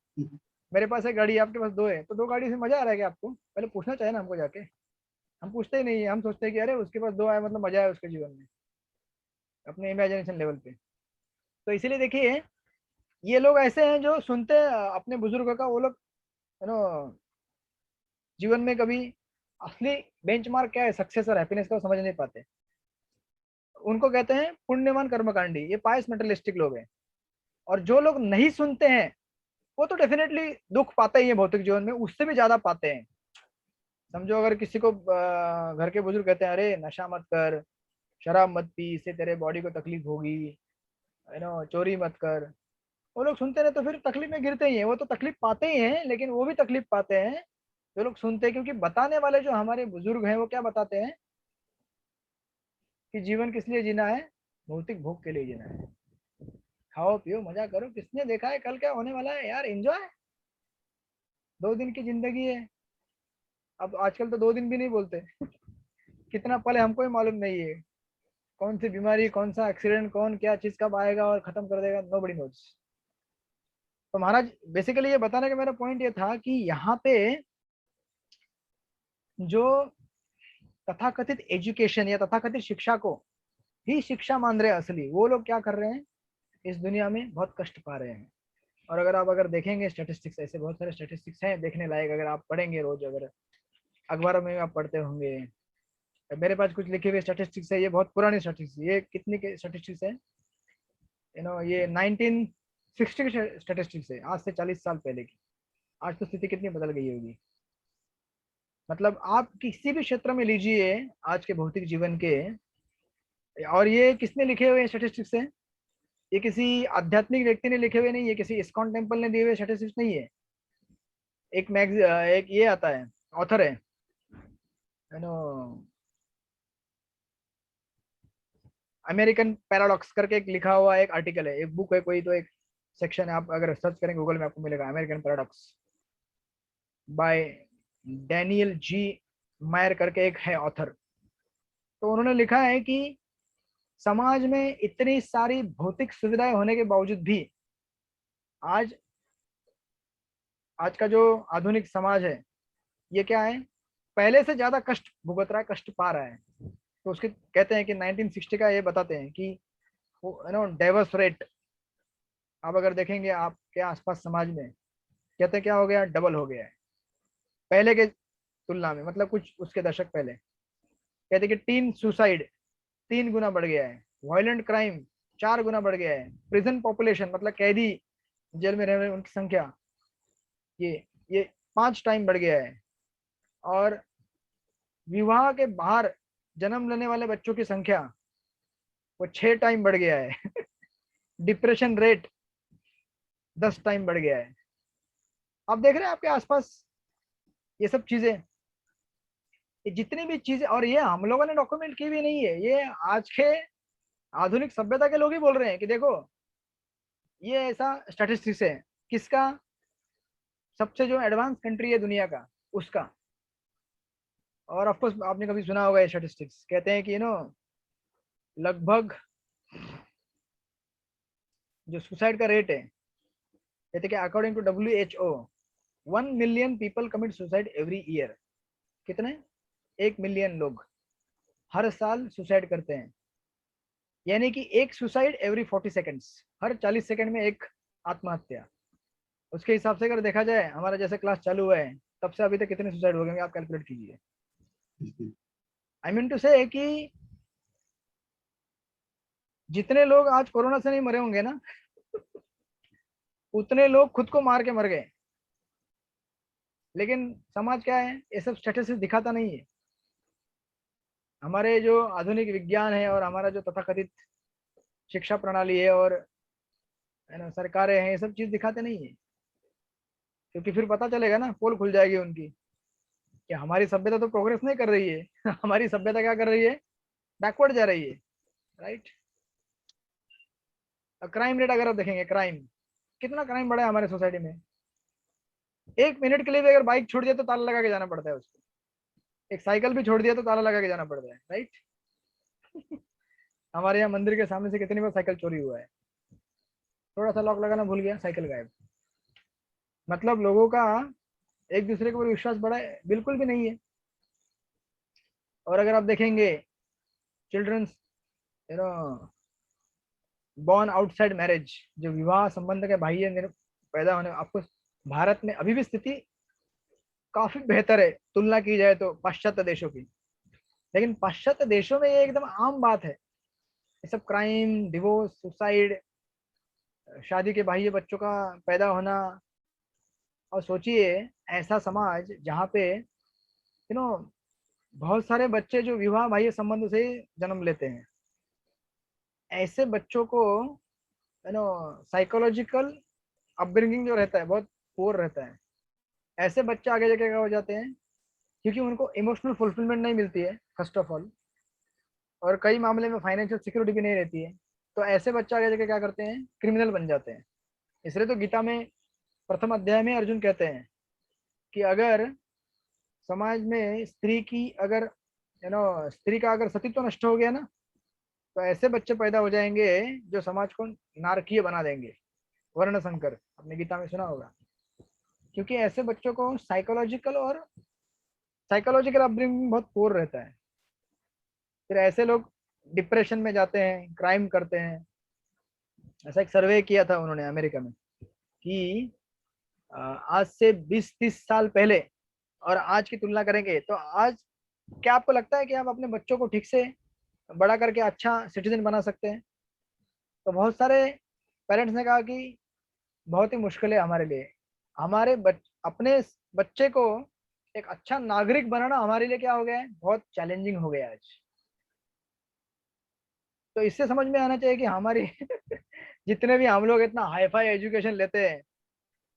मेरे पास एक गाड़ी है, आपके पास 2 है, तो 2 गाड़ी से मजा आ रहा है क्या आपको? पहले पूछना चाहिए ना हमको जाके। हम पूछते ही नहीं है, हम सोचते हैं कि अरे उसके पास 2 आए मतलब मजा है उसके जीवन में, अपने इमेजिनेशन लेवल पे। तो इसीलिए देखिए, ये लोग ऐसे हैं जो सुनते हैं अपने बुजुर्गों का, वो लोग यू नो जीवन में कभी असली बेंचमार्क क्या है सक्सेस और हैप्पीनेस का समझ नहीं पाते। उनको कहते हैं पुण्यवान कर्मकांडी, ये पायस मेटलिस्टिक लोग हैं। और जो लोग नहीं सुनते हैं वो तो डेफिनेटली दुख पाते ही है भौतिक जीवन में, उससे भी ज्यादा पाते हैं। समझो अगर किसी को घर के बुजुर्ग कहते हैं अरे नशा मत कर, शराब मत पी, इससे तेरे बॉडी को तकलीफ होगी, चोरी मत कर, वो लोग सुनते रहे तो फिर तकलीफ में गिरते ही हैं। वो तो तकलीफ पाते ही हैं, लेकिन वो भी तकलीफ पाते हैं जो लोग सुनते हैं, क्योंकि बताने वाले जो हमारे बुजुर्ग हैं वो क्या बताते हैं कि जीवन किस लिए जीना है? भौतिक भोग के लिए जीना है। खाओ पियो मजा करो, किसने देखा है कल क्या होने वाला है यार, एंजॉय, 2 दिन की जिंदगी है। अब आजकल तो 2 दिन भी नहीं बोलते। कितना पल है हमको ही मालूम नहीं है, कौन सी बीमारी, कौन सा एक्सीडेंट, कौन क्या चीज कब आएगा और खत्म कर देगा, नो बडी नोज। तो महाराज बेसिकली ये बताने का मेरा पॉइंट ये था कि यहाँ पे जो तथाकथित एजुकेशन या तथाकथित शिक्षा को ही शिक्षा मान रहे हैं असली, वो लोग क्या कर रहे हैं? इस दुनिया में बहुत कष्ट पा रहे हैं। और अगर देखेंगे स्टैटिस्टिक्स, ऐसे बहुत सारे स्टैटिस्टिक्स हैं देखने लायक, अगर आप पढ़ेंगे रोज, अगर अखबारों में आप पढ़ते होंगे। मेरे पास कुछ लिखे हुए स्टैटिस्टिक्स है, ये बहुत पुरानी स्टैटिस्टिक्स, ये कितनी के स्टैटिस्टिक्स है, ये 1960 की स्टैटिस्टिक्स है, आज से 40 साल पहले की। आज तो स्थिति कितनी बदल गई होगी। मतलब आप किसी भी क्षेत्र में लीजिए आज के भौतिक जीवन के, और ये किसने लिखे हुए स्टैटिस्टिक्स है, ये किसी आध्यात्मिक व्यक्ति ने लिखे हुए नहीं है, किसी इस्कॉन टेम्पल ने दिए हुए स्टैटिस्टिक्स नहीं है। एक ये आता है, ऑथर है नो, अमेरिकन पैराडॉक्स करके एक लिखा हुआ एक आर्टिकल है, एक बुक है कोई, तो एक सेक्शन है, आप अगर सर्च करेंगे गूगल में आपको मिलेगा, अमेरिकन पैराडॉक्स बाय डैनियल जी मायर करके एक है ऑथर। तो उन्होंने लिखा है कि समाज में इतनी सारी भौतिक सुविधाएं होने के बावजूद भी आज आज का जो आधुनिक समाज है, ये क्या है, पहले से ज्यादा कष्ट भुगत रहा है, कष्ट पा रहा है। तो उसके कहते हैं कि 1960 का ये बताते हैं कि वो डाइवर्स रेट, आप अगर देखेंगे आपके आसपास समाज में, कहते हैं क्या हो गया, डबल हो गया है पहले के तुलना में, मतलब कुछ उसके दशक पहले। कहते हैं कि टीन सुसाइड 3 गुना बढ़ गया है, वायलेंट क्राइम 4 गुना बढ़ गया है, प्रिजन पॉपुलेशन मतलब कैदी जेल में रह रहे उनकी संख्या, ये 5 टाइम बढ़ गया है। और विवाह के बाहर जन्म लेने वाले बच्चों की संख्या वो 6 टाइम बढ़ गया है। डिप्रेशन रेट 10 टाइम बढ़ गया है। आप देख रहे हैं आपके आसपास ये सब चीजें, ये जितनी भी चीजें, और ये हम लोगों ने डॉक्यूमेंट की भी नहीं है, ये आज के आधुनिक सभ्यता के लोग ही बोल रहे हैं कि देखो ये ऐसा स्टैटिस्टिक्स है, किसका, सबसे जो एडवांस कंट्री है दुनिया का, उसका। और ऑफ कोर्स आपने कभी सुना होगा ये स्टैटिस्टिक्स, कहते हैं कि लगभग जो सुसाइड का रेट है, कहते हैं कि according to WHO 1 million people commit suicide every year. कितने, 1 मिलियन लोग हर साल सुसाइड करते हैं, यानी कि एक सुसाइड एवरी 40 सेकेंड्स, हर 40 सेकंड में एक आत्महत्या। उसके हिसाब से अगर देखा जाए, हमारा जैसे क्लास चालू हुआ है तब से अभी तक कितने सुसाइड हो गए आप कैलकुलेट कीजिए। आई मीन टू से कि जितने लोग आज कोरोना से नहीं मरे होंगे ना, उतने लोग खुद को मार के मर गए। लेकिन समाज क्या है, ये सब स्टेटस दिखाता नहीं है। हमारे जो आधुनिक विज्ञान है और हमारा जो तथाकथित शिक्षा प्रणाली है और है ना सरकारें हैं, ये सब चीज दिखाते नहीं है, क्योंकि फिर पता चलेगा ना, पोल खुल जाएगी उनकी कि हमारी सभ्यता तो प्रोग्रेस नहीं कर रही है। हमारी सभ्यता क्या कर रही है, बैकवर्ड जा रही है, राइट। क्राइम रेट अगर आप देखेंगे, क्राइम कितना क्राइम बढ़ा है हमारे सोसाइटी में। 1 मिनट के लिए भी अगर बाइक छोड़ दिया तो ताला लगा के जाना पड़ता है उसको, एक साइकिल भी छोड़ दिया तो ताला लगा के जाना पड़ता है, राइट। हमारे यहाँ मंदिर के सामने से कितनी बार साइकिल चोरी हुआ है, थोड़ा सा लॉक लगाना भूल गया, साइकिल गायब। मतलब लोगों का एक दूसरे के ऊपर विश्वास बढ़ा है, बिल्कुल भी नहीं है। और अगर आप देखेंगे चिल्ड्रंस बॉर्न आउटसाइड मैरिज, जो विवाह संबंध के बाह्य पैदा होने, आपको भारत में अभी भी स्थिति काफी बेहतर है तुलना की जाए तो पाश्चात्य देशों की। लेकिन पाश्चात्य देशों में ये एकदम आम बात है, ये सब क्राइम, डिवोर्स, सुसाइड, शादी के बाह्य बच्चों का पैदा होना। और सोचिए ऐसा समाज जहाँ पे बहुत सारे बच्चे जो विवाह बाह्य संबंध से जन्म लेते हैं, ऐसे बच्चों को साइकोलॉजिकल अपब्रिंगिंग जो रहता है बहुत पुअर रहता है। ऐसे बच्चे आगे जाके क्या हो जाते हैं, क्योंकि उनको इमोशनल फुलफिलमेंट नहीं मिलती है फर्स्ट ऑफ ऑल, और कई मामले में फाइनेंशियल सिक्योरिटी भी नहीं रहती है। तो ऐसे बच्चे आगे जाके क्या करते हैं, क्रिमिनल बन जाते हैं। इसलिए तो गीता में प्रथम अध्याय में अर्जुन कहते हैं कि अगर समाज में स्त्री की अगर स्त्री का अगर सतीत्व नष्ट हो गया ना, तो ऐसे बच्चे पैदा हो जाएंगे जो समाज को नारकीय बना देंगे, वर्ण संकर, आपने गीता में सुना होगा। क्योंकि ऐसे बच्चों को साइकोलॉजिकल अपब्रिंगिंग बहुत पुअर रहता है। फिर ऐसे लोग डिप्रेशन में जाते हैं, क्राइम करते हैं, ऐसा एक सर्वे किया था उन्होंने अमेरिका में कि आज से 20-30 साल पहले और आज की तुलना करेंगे तो आज क्या आपको लगता है कि हम अपने बच्चों को ठीक से बड़ा करके अच्छा सिटीजन बना सकते हैं? तो बहुत सारे पेरेंट्स ने कहा कि बहुत ही मुश्किल है हमारे लिए, अपने बच्चे को एक अच्छा नागरिक बनाना हमारे लिए क्या हो गया है, बहुत चैलेंजिंग हो गया है आज। तो इससे समझ में आना चाहिए कि हमारी जितने भी हम लोग इतना हाई फाई एजुकेशन लेते हैं,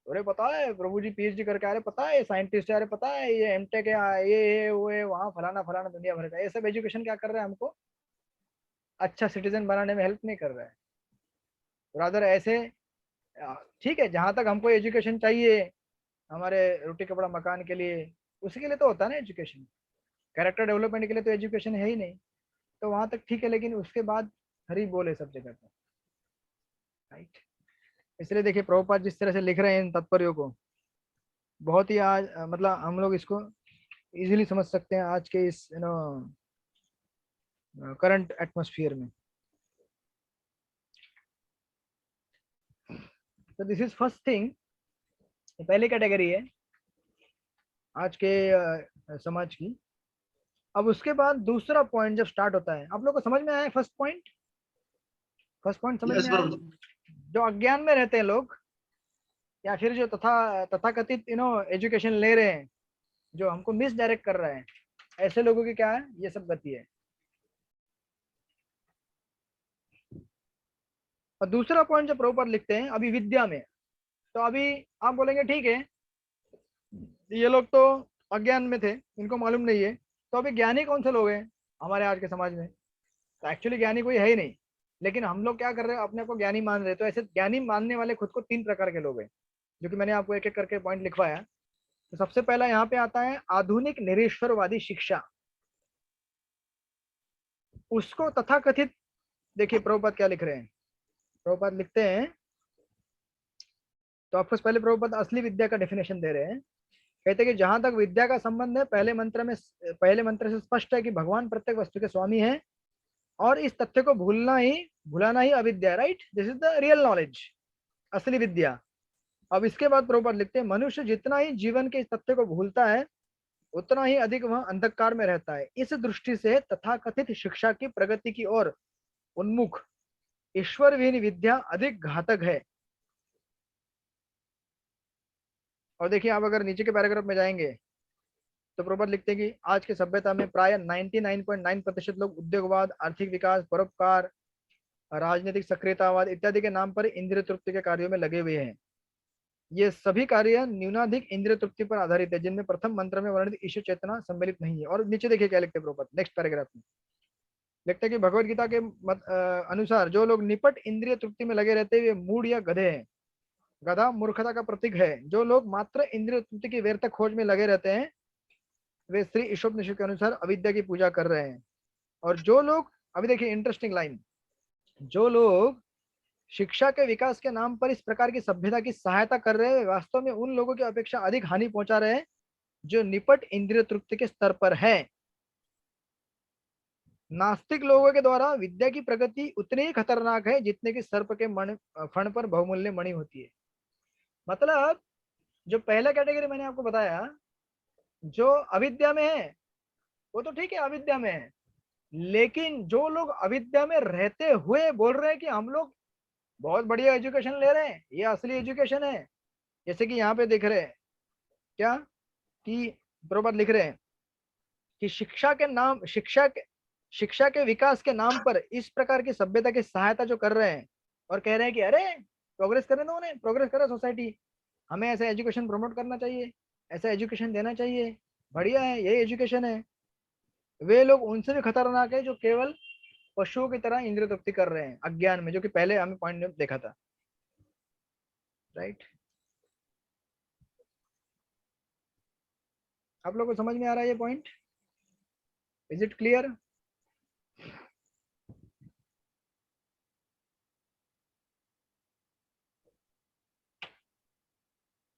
अरे पता है प्रभु जी पीएचडी करके आ रहे, पता है साइंटिस्ट है, अरे पता है ये एमटेक है, ये वो है, वहाँ फलाना फलाना दुनिया भर का, ये सब एजुकेशन क्या कर रहा है, हमको अच्छा सिटीजन बनाने में हेल्प नहीं कर रहा है। रादर ऐसे ठीक है, जहां तक हमको एजुकेशन चाहिए हमारे रोटी कपड़ा मकान के लिए, उसी के लिए तो होता है ना एजुकेशन। कैरेक्टर डेवलपमेंट के लिए तो एजुकेशन है ही नहीं, तो वहां तक ठीक है, लेकिन उसके बाद हरी बोल है सब जगह पे, राइट। इसलिए देखिए प्रभुपाद जिस तरह से लिख रहे हैं इन तात्पर्यों को, बहुत ही आज मतलब हम लोग इसको इजीली समझ सकते हैं आज के इस करंट एटमॉस्फेयर में। तो दिस इज फर्स्ट थिंग, पहली कैटेगरी है आज के समाज की। अब उसके बाद दूसरा पॉइंट जब स्टार्ट होता है, आप लोग को समझ में आया फर्स्ट पॉइंट? फर्स्ट पॉइंट समझ यस में आया? प्रभु जी। जो अज्ञान में रहते हैं लोग, या फिर जो तथाकथित एजुकेशन ले रहे हैं, जो हमको मिस डायरेक्ट कर रहे हैं, ऐसे लोगों की क्या है, ये सब गति है। और दूसरा पॉइंट जो प्रभुपाद लिखते हैं अभी विद्या में, तो अभी आप बोलेंगे ठीक है ये लोग तो अज्ञान में थे, इनको मालूम नहीं है, तो अभी ज्ञानी कौन से लोग हैं हमारे आज के समाज में? तो एक्चुअली ज्ञानी कोई है ही नहीं, लेकिन हम लोग क्या कर रहे हैं, अपने आप को ज्ञानी मान रहे हैं। तो ऐसे ज्ञानी मानने वाले खुद को 3 प्रकार के लोग हैं, जो कि मैंने आपको एक एक करके पॉइंट लिखवाया। तो सबसे पहला यहाँ पे आता है आधुनिक निरीश्वरवादी शिक्षा, उसको तथाकथित, देखिए प्रभुपाद क्या लिख रहे हैं। प्रभुपाद लिखते हैं, तो आपको पहले प्रभुपाद असली विद्या का डेफिनेशन दे रहे हैं। कहते हैं कि जहां तक विद्या का संबंध है, पहले मंत्र से स्पष्ट है कि भगवान प्रत्येक वस्तु के स्वामी है, और इस तथ्य को भुलाना ही अविद्या, right. This is the real knowledge, असली विद्या। अब इसके बाद प्रभुपाद लिखते हैं मनुष्य जितना ही जीवन के इस तथ्य को भूलता है, उतना ही अधिक वह अंधकार में रहता है। इस दृष्टि से तथाकथित शिक्षा की प्रगति की ओर उन्मुख ईश्वर विहीन विद्या अधिक घातक है। और देखिए आप अगर नीचे के पैराग्राफ में जाएंगे तो प्रभुपाद लिखते हैं कि आज की सभ्यता में प्राय 99.9% लोग उद्योगवाद, आर्थिक विकास, परोपकार, राजनीतिक सक्रियतावाद इत्यादि के नाम पर इंद्रिय तृप्ति के कार्यों में लगे हुए हैं। ये सभी कार्य न्यूनाधिक इंद्रिय तृप्ति पर आधारित है, जिनमें प्रथम मंत्र में वर्णित ईश्वर चेतना सम्मिलित नहीं है। और नीचे देखिए क्या लिखते हैं प्रभुपाद नेक्स्ट पैराग्राफ में, लिखते हैं कि भगवत गीता के अनुसार जो लोग निपट इंद्रिय तृप्ति में लगे रहते हैं वे मूढ़ या गधे हैं। गधा मूर्खता का प्रतीक है। जो लोग मात्र इंद्रिय तृप्ति की व्यर्थ खोज में लगे रहते हैं वे श्री ईशोपनिषद के अनुसार अविद्या की पूजा कर रहे हैं। और जो लोग, अभी देखिए इंटरेस्टिंग लाइन, जो लोग शिक्षा के विकास के नाम पर इस प्रकार की सभ्यता की सहायता कर रहे हैं, वास्तव में उन लोगों की अपेक्षा अधिक हानि पहुंचा रहे हैं जो निपट इंद्रिय तृप्ति के स्तर पर है। नास्तिक लोगों के द्वारा विद्या की प्रगति उतनी ही खतरनाक है जितने की सर्प के फण पर बहुमूल्य मणि होती है। मतलब जो पहला कैटेगरी मैंने आपको बताया, जो अविद्या में है वो तो ठीक है, अविद्या में है, लेकिन जो लोग अविद्या में रहते हुए बोल रहे हैं कि हम लोग बहुत बढ़िया एजुकेशन ले रहे हैं, ये असली एजुकेशन है, जैसे कि यहाँ पे देख रहे हैं क्या कि प्रभुपाद लिख रहे हैं कि शिक्षा के विकास के नाम पर इस प्रकार की सभ्यता की सहायता जो कर रहे हैं, और कह रहे हैं कि अरे प्रोग्रेस करने दो, उन्हें प्रोग्रेस करे सोसाइटी, हमें ऐसा एजुकेशन प्रमोट करना चाहिए, ऐसा एजुकेशन देना चाहिए, बढ़िया है ये एजुकेशन है। वे लोग उनसे भी खतरनाक है जो केवल पशुओं की तरह इंद्रिय तृप्ति कर रहे हैं अज्ञान में, जो कि पहले हमें पॉइंट में देखा था, राइट। आप लोगों को समझ में आ रहा है ये पॉइंट? Is it clear?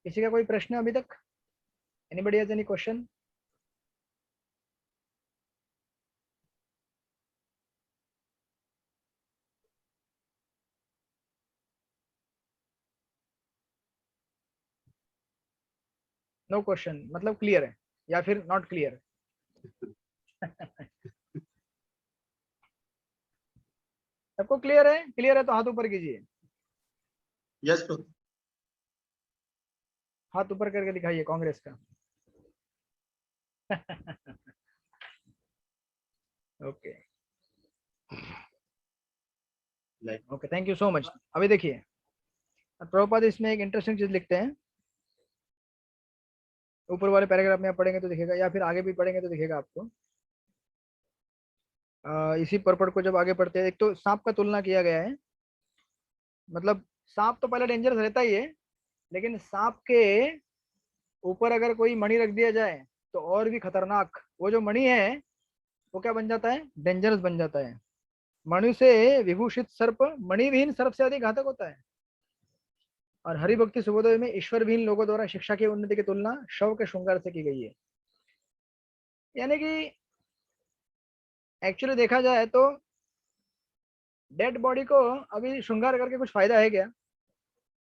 किसी का कोई प्रश्न अभी तक? Anybody has any question? No question मतलब क्लियर है या फिर नॉट क्लियर? सबको क्लियर है? क्लियर है तो हाथ ऊपर कीजिए, यस प्रभु। हाथ ऊपर करके दिखाइए कांग्रेस का। Okay okay, thank you so much. अभी देखिए प्रभुपाद इसमें एक इंटरेस्टिंग चीज लिखते हैं, ऊपर वाले पैराग्राफ में आप पढ़ेंगे तो दिखेगा, या फिर आगे भी पढ़ेंगे तो दिखेगा आपको। इसी पर्पट को जब आगे पढ़ते हैं, एक तो सांप का तुलना किया गया है, मतलब सांप तो पहले डेंजरस रहता ही है, लेकिन सांप के ऊपर अगर कोई मणि रख दिया जाए तो और भी खतरनाक वो जो मणि है वो क्या बन जाता है? डेंजरस बन जाता है। मणि से विभूषित सर्प मणिविहीन सर्प से अधिक घातक होता है। और हरिभक्ति सुबोधोय में ईश्वर विहीन लोगों द्वारा शिक्षा की उन्नति की तुलना शव के श्रृंगार से की गई है। यानी कि एक्चुअली देखा जाए तो डेड बॉडी को अभी श्रृंगार करके कुछ फायदा है क्या?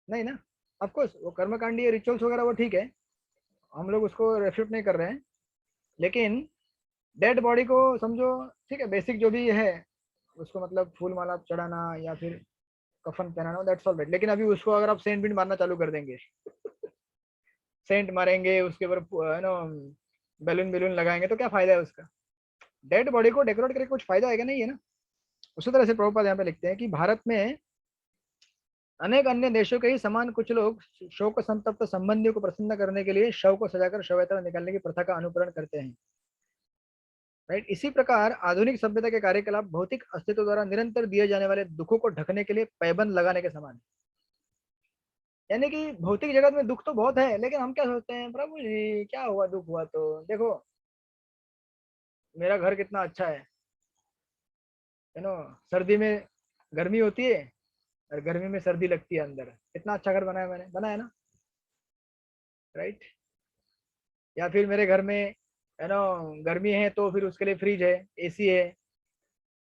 नहीं ना। ऑफकोर्स वो कर्मकांडीय रिचुअल्स वगैरह वो ठीक है, हम लोग उसको रेफ्यूट नहीं कर रहे हैं, लेकिन डेड बॉडी को समझो ठीक है, बेसिक जो भी है उसको मतलब फूल माला चढ़ाना या फिर कफन पहनाना, दैट्स ऑल राइट। लेकिन अभी उसको अगर आप सेंट बिंट मारना चालू कर देंगे, सेंट मारेंगे उसके ऊपर यू नो बैलून बैलून लगाएंगे तो क्या फायदा है उसका? डेड बॉडी को डेकोरेट करके कुछ फायदा है क्या? नहीं है ना। उसी तरह से प्रभुपाद यहाँ पे लिखते हैं कि भारत में अनेक अन्य देशों के ही समान कुछ लोग शोक संतप्त संबंधियों को प्रसन्न करने के लिए शव को सजाकर शव यात्रा निकालने की प्रथा का अनुकरण करते हैं। राइट। इसी प्रकार आधुनिक सभ्यता के कार्यकलाप भौतिक अस्तित्व द्वारा निरंतर दिए जाने वाले दुखों को ढकने के लिए पैबंद लगाने के समान है। यानी कि भौतिक जगत में दुख तो बहुत है, लेकिन हम क्या सोचते हैं, प्रभु जी क्या हुआ, दुख हुआ तो देखो मेरा घर कितना अच्छा है, यू नो सर्दी में गर्मी होती है और गर्मी में सर्दी लगती है अंदर, कितना अच्छा घर बनाया मैंने, बनाया ना, राइट। या फिर मेरे घर में यू नो गर्मी है तो फिर उसके लिए फ्रिज है, एसी है,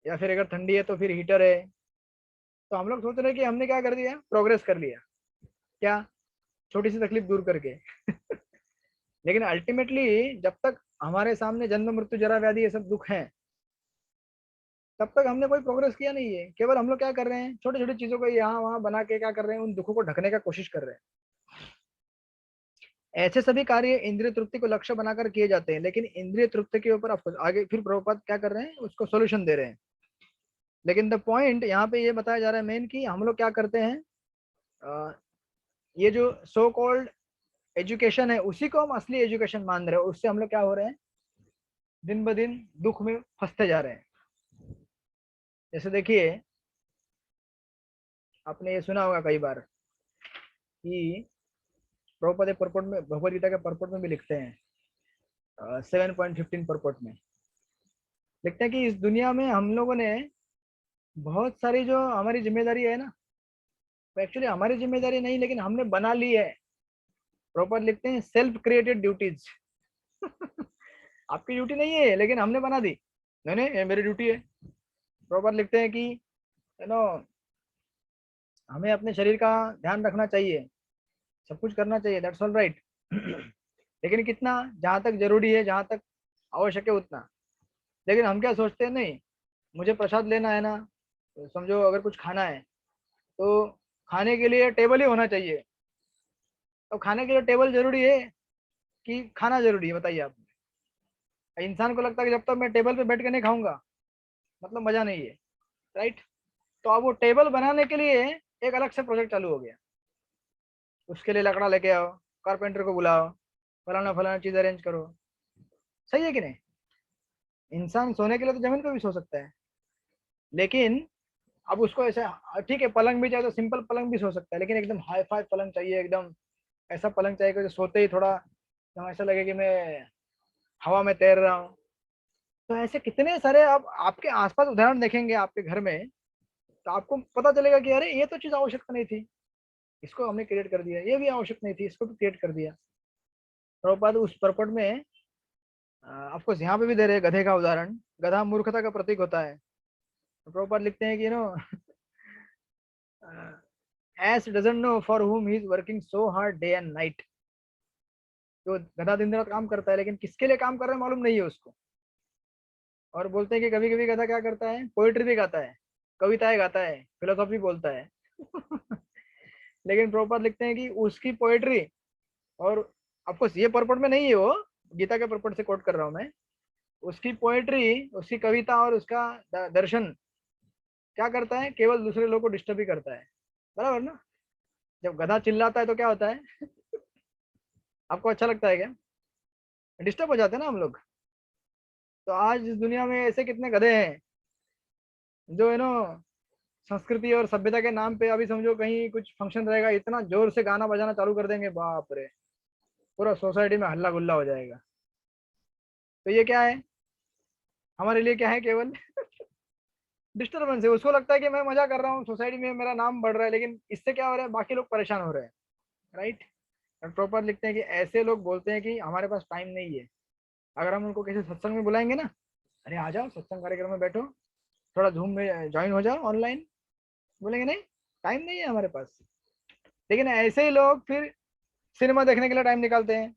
या फिर अगर ठंडी है तो फिर हीटर है। तो हम लोग सोच रहे हैं कि हमने क्या कर दिया, प्रोग्रेस कर लिया क्या, छोटी सी तकलीफ दूर करके। लेकिन अल्टीमेटली जब तक हमारे सामने जन्म मृत्यु जरा व्याधि ये सब दुख हैं, तब तक हमने कोई प्रोग्रेस किया नहीं है। केवल हम लोग क्या कर रहे हैं, छोटी छोटी चीजों को यहाँ वहां बना के क्या कर रहे हैं, उन दुखों को ढकने का कोशिश कर रहे हैं। ऐसे सभी कार्य इंद्रिय तृप्ति को लक्ष्य बनाकर किए जाते हैं, लेकिन इंद्रिय तृप्ति के ऊपर आपको आगे फिर प्रभुपाद क्या कर रहे हैं, उसको सोल्यूशन दे रहे हैं। लेकिन द पॉइंट यहाँ पे ये बताया जा रहा है मेन कि हम लोग क्या करते हैं, ये जो सो कॉल्ड एजुकेशन है उसी को हम असली एजुकेशन मान रहे हैं, उससे हम लोग क्या हो रहे हैं, दिन ब दिन दुख में फंसते जा रहे हैं। जैसे देखिए आपने ये सुना होगा कई बार कि प्रभुपद परपोट में, भगवद गीता के परपोट में भी लिखते हैं 7.15 परपोट में लिखते हैं कि इस दुनिया में हम लोगों ने बहुत सारी जो हमारी जिम्मेदारी है ना, वो एक्चुअली हमारी जिम्मेदारी नहीं, लेकिन हमने बना ली है। प्रॉपर लिखते हैं सेल्फ क्रिएटेड ड्यूटीज। आपकी ड्यूटी नहीं है लेकिन हमने बना दी, नहीं नहीं ये मेरी ड्यूटी है। प्रॉपर लिखते हैं कि यू नो हमें अपने शरीर का ध्यान रखना चाहिए, सब कुछ करना चाहिए, दैट्स ऑल राइट। लेकिन कितना, जहाँ तक जरूरी है, जहाँ तक आवश्यक है उतना। लेकिन हम क्या सोचते हैं, नहीं मुझे प्रसाद लेना है ना, तो समझो अगर कुछ खाना है तो खाने के लिए टेबल ही होना चाहिए। तो खाने के लिए टेबल जरूरी है कि खाना जरूरी है, बताइए आप। इंसान को लगता है कि जब तक मैं टेबल पे बैठ के नहीं खाऊंगा मतलब मजा नहीं है, राइट। तो अब वो टेबल बनाने के लिए एक अलग से प्रोजेक्ट चालू हो गया, उसके लिए लकड़ा लेके आओ, कारपेंटर को बुलाओ, फलाना फलाना चीज अरेंज करो। सही है कि नहीं? इंसान सोने के लिए तो जमीन पे भी सो सकता है, लेकिन अब उसको ऐसा, ठीक है पलंग भी चाहिए तो सिंपल पलंग भी सो सकता है, लेकिन एकदम हाई फाई पलंग चाहिए, एकदम ऐसा पलंग चाहिए कि जो सोते ही थोड़ा एकदम ऐसा लगे कि मैं हवा में तैर रहा हूँ। तो ऐसे कितने सारे आप आपके आसपास उदाहरण देखेंगे आपके घर में, तो आपको पता चलेगा कि अरे ये तो चीज आवश्यकता नहीं थी, इसको हमने क्रिएट कर दिया, ये भी आवश्यक नहीं थी, इसको भी क्रिएट कर दिया। प्रभुपाद उस परपट में ऑफकोर्स यहाँ पे भी दे रहे हैं गधे का उदाहरण, गधा मूर्खता का प्रतीक होता है। तो प्रभुपाद लिखते हैं कि ass doesn't know for whom he is working so hard day and night. जो गधा दिन रात काम करता है, लेकिन किसके लिए काम कर रहा है मालूम नहीं है उसको। और बोलते हैं कि कभी कभी गधा क्या करता है, पोएट्री भी गाता है, कविताएं गाता है, फिलोसॉफी बोलता है। लेकिन प्रभुपाद लिखते हैं कि उसकी पोएट्री, और ऑफकोर्स ये पर्पट में नहीं है, वो गीता के पर्पट से कोट कर रहा हूं मैं, उसकी पोएट्री, उसकी कविता और उसका दर्शन क्या करता है, केवल दूसरे लोगों को डिस्टर्ब ही करता है। बराबर ना? जब गधा चिल्लाता है तो क्या होता है? आपको अच्छा लगता है क्या? डिस्टर्ब हो जाते हैं ना हम लोग। तो आज इस दुनिया में ऐसे कितने गधे हैं जो संस्कृति और सभ्यता के नाम पे, अभी समझो कहीं कुछ फंक्शन रहेगा, इतना जोर से गाना बजाना चालू कर देंगे, बाप रे, पूरा सोसाइटी में हल्ला गुल्ला हो जाएगा। तो ये क्या है, हमारे लिए क्या है, केवल डिस्टर्बेंस है। उसको लगता है कि मैं मजा कर रहा हूँ, सोसाइटी में मेरा नाम बढ़ रहा है, लेकिन इससे क्या हो रहा है, बाकी लोग परेशान हो रहे हैं। राइट? प्रॉपर लिखते हैं कि ऐसे लोग बोलते हैं कि हमारे पास टाइम नहीं है। अगर हम उनको किसी सत्संग में बुलाएंगे ना, अरे आ जाओ सत्संग कार्यक्रम में बैठो, थोड़ा झूम में ज्वाइन हो जाओ ऑनलाइन, बोलेंगे नहीं, टाइम नहीं है हमारे पास। लेकिन ऐसे ही लोग फिर सिनेमा देखने के लिए टाइम निकालते हैं,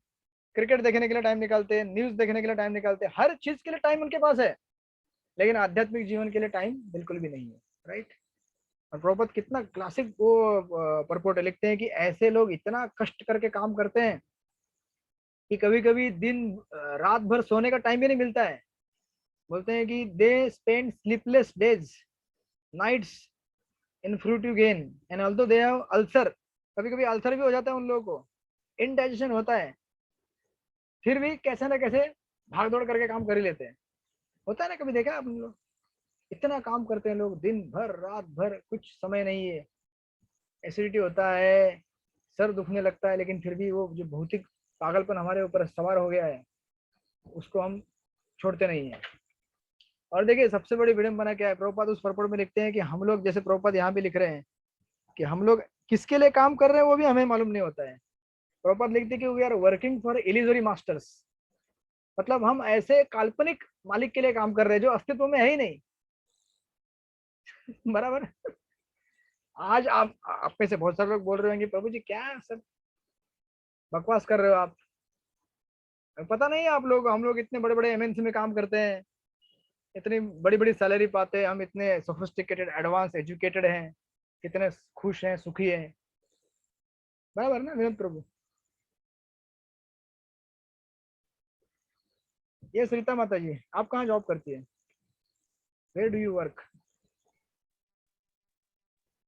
क्रिकेट देखने के लिए टाइम निकालते हैं, न्यूज देखने के लिए टाइम निकालते हैं, हर चीज के लिए टाइम उनके पास है, लेकिन आध्यात्मिक जीवन के लिए टाइम बिल्कुल भी नहीं है। राइट? और प्रभुपाद कितना क्लासिक वो परपोर्ट लिखते हैं कि ऐसे लोग इतना कष्ट करके काम करते हैं कि कभी कभी रात भर सोने का टाइम भी नहीं मिलता है। बोलते हैं कि they spend sleepless days, nights in fruitive gain, and although they have ulcer, कभी कभी अल्सर भी हो जाता है उन लोगों को, इनडाइजेशन होता है, फिर भी कैसे ना कैसे भाग दौड़ करके काम कर ही लेते हैं। होता है ना, कभी देखा आप लोग? इतना काम करते हैं लोग, दिन भर रात भर, कुछ समय नहीं है, एसिडिटी होता है, सर दुखने लगता है, लेकिन फिर भी वो जो भौतिक पागलपन हमारे ऊपर सवार हो गया है, उसको हम छोड़ते नहीं है। और देखिए सबसे बड़ी विडंबना क्या है, प्रभुपाद उस परपट में लिखते हैं कि हम लोग, जैसे प्रभुपाद यहाँ भी लिख रहे हैं कि हम लोग किसके लिए काम कर रहे हैं वो भी हमें मालूम नहीं होता है। प्रभुपाद लिखते हैं कि we are working for illusory masters, मतलब हम ऐसे काल्पनिक मालिक के लिए काम कर रहे हैं जो अस्तित्व में है ही नहीं। बराबर? आज आप में से बहुत सारे लोग बोल रहे होंगे, प्रभु जी क्या सब बकवास कर रहे हो आप, पता नहीं है आप लोग, हम लोग इतने बड़े बड़े एमएनसी में काम करते हैं, इतनी बड़ी बड़ी सैलरी पाते हैं, हम इतने सोफिस्टिकेटेड एडवांस एजुकेटेड हैं, कितने खुश हैं, सुखी हैं। बराबर ना विनोद प्रभु? ये सरिता माता जी, आप कहाँ जॉब करती है? Where do you work?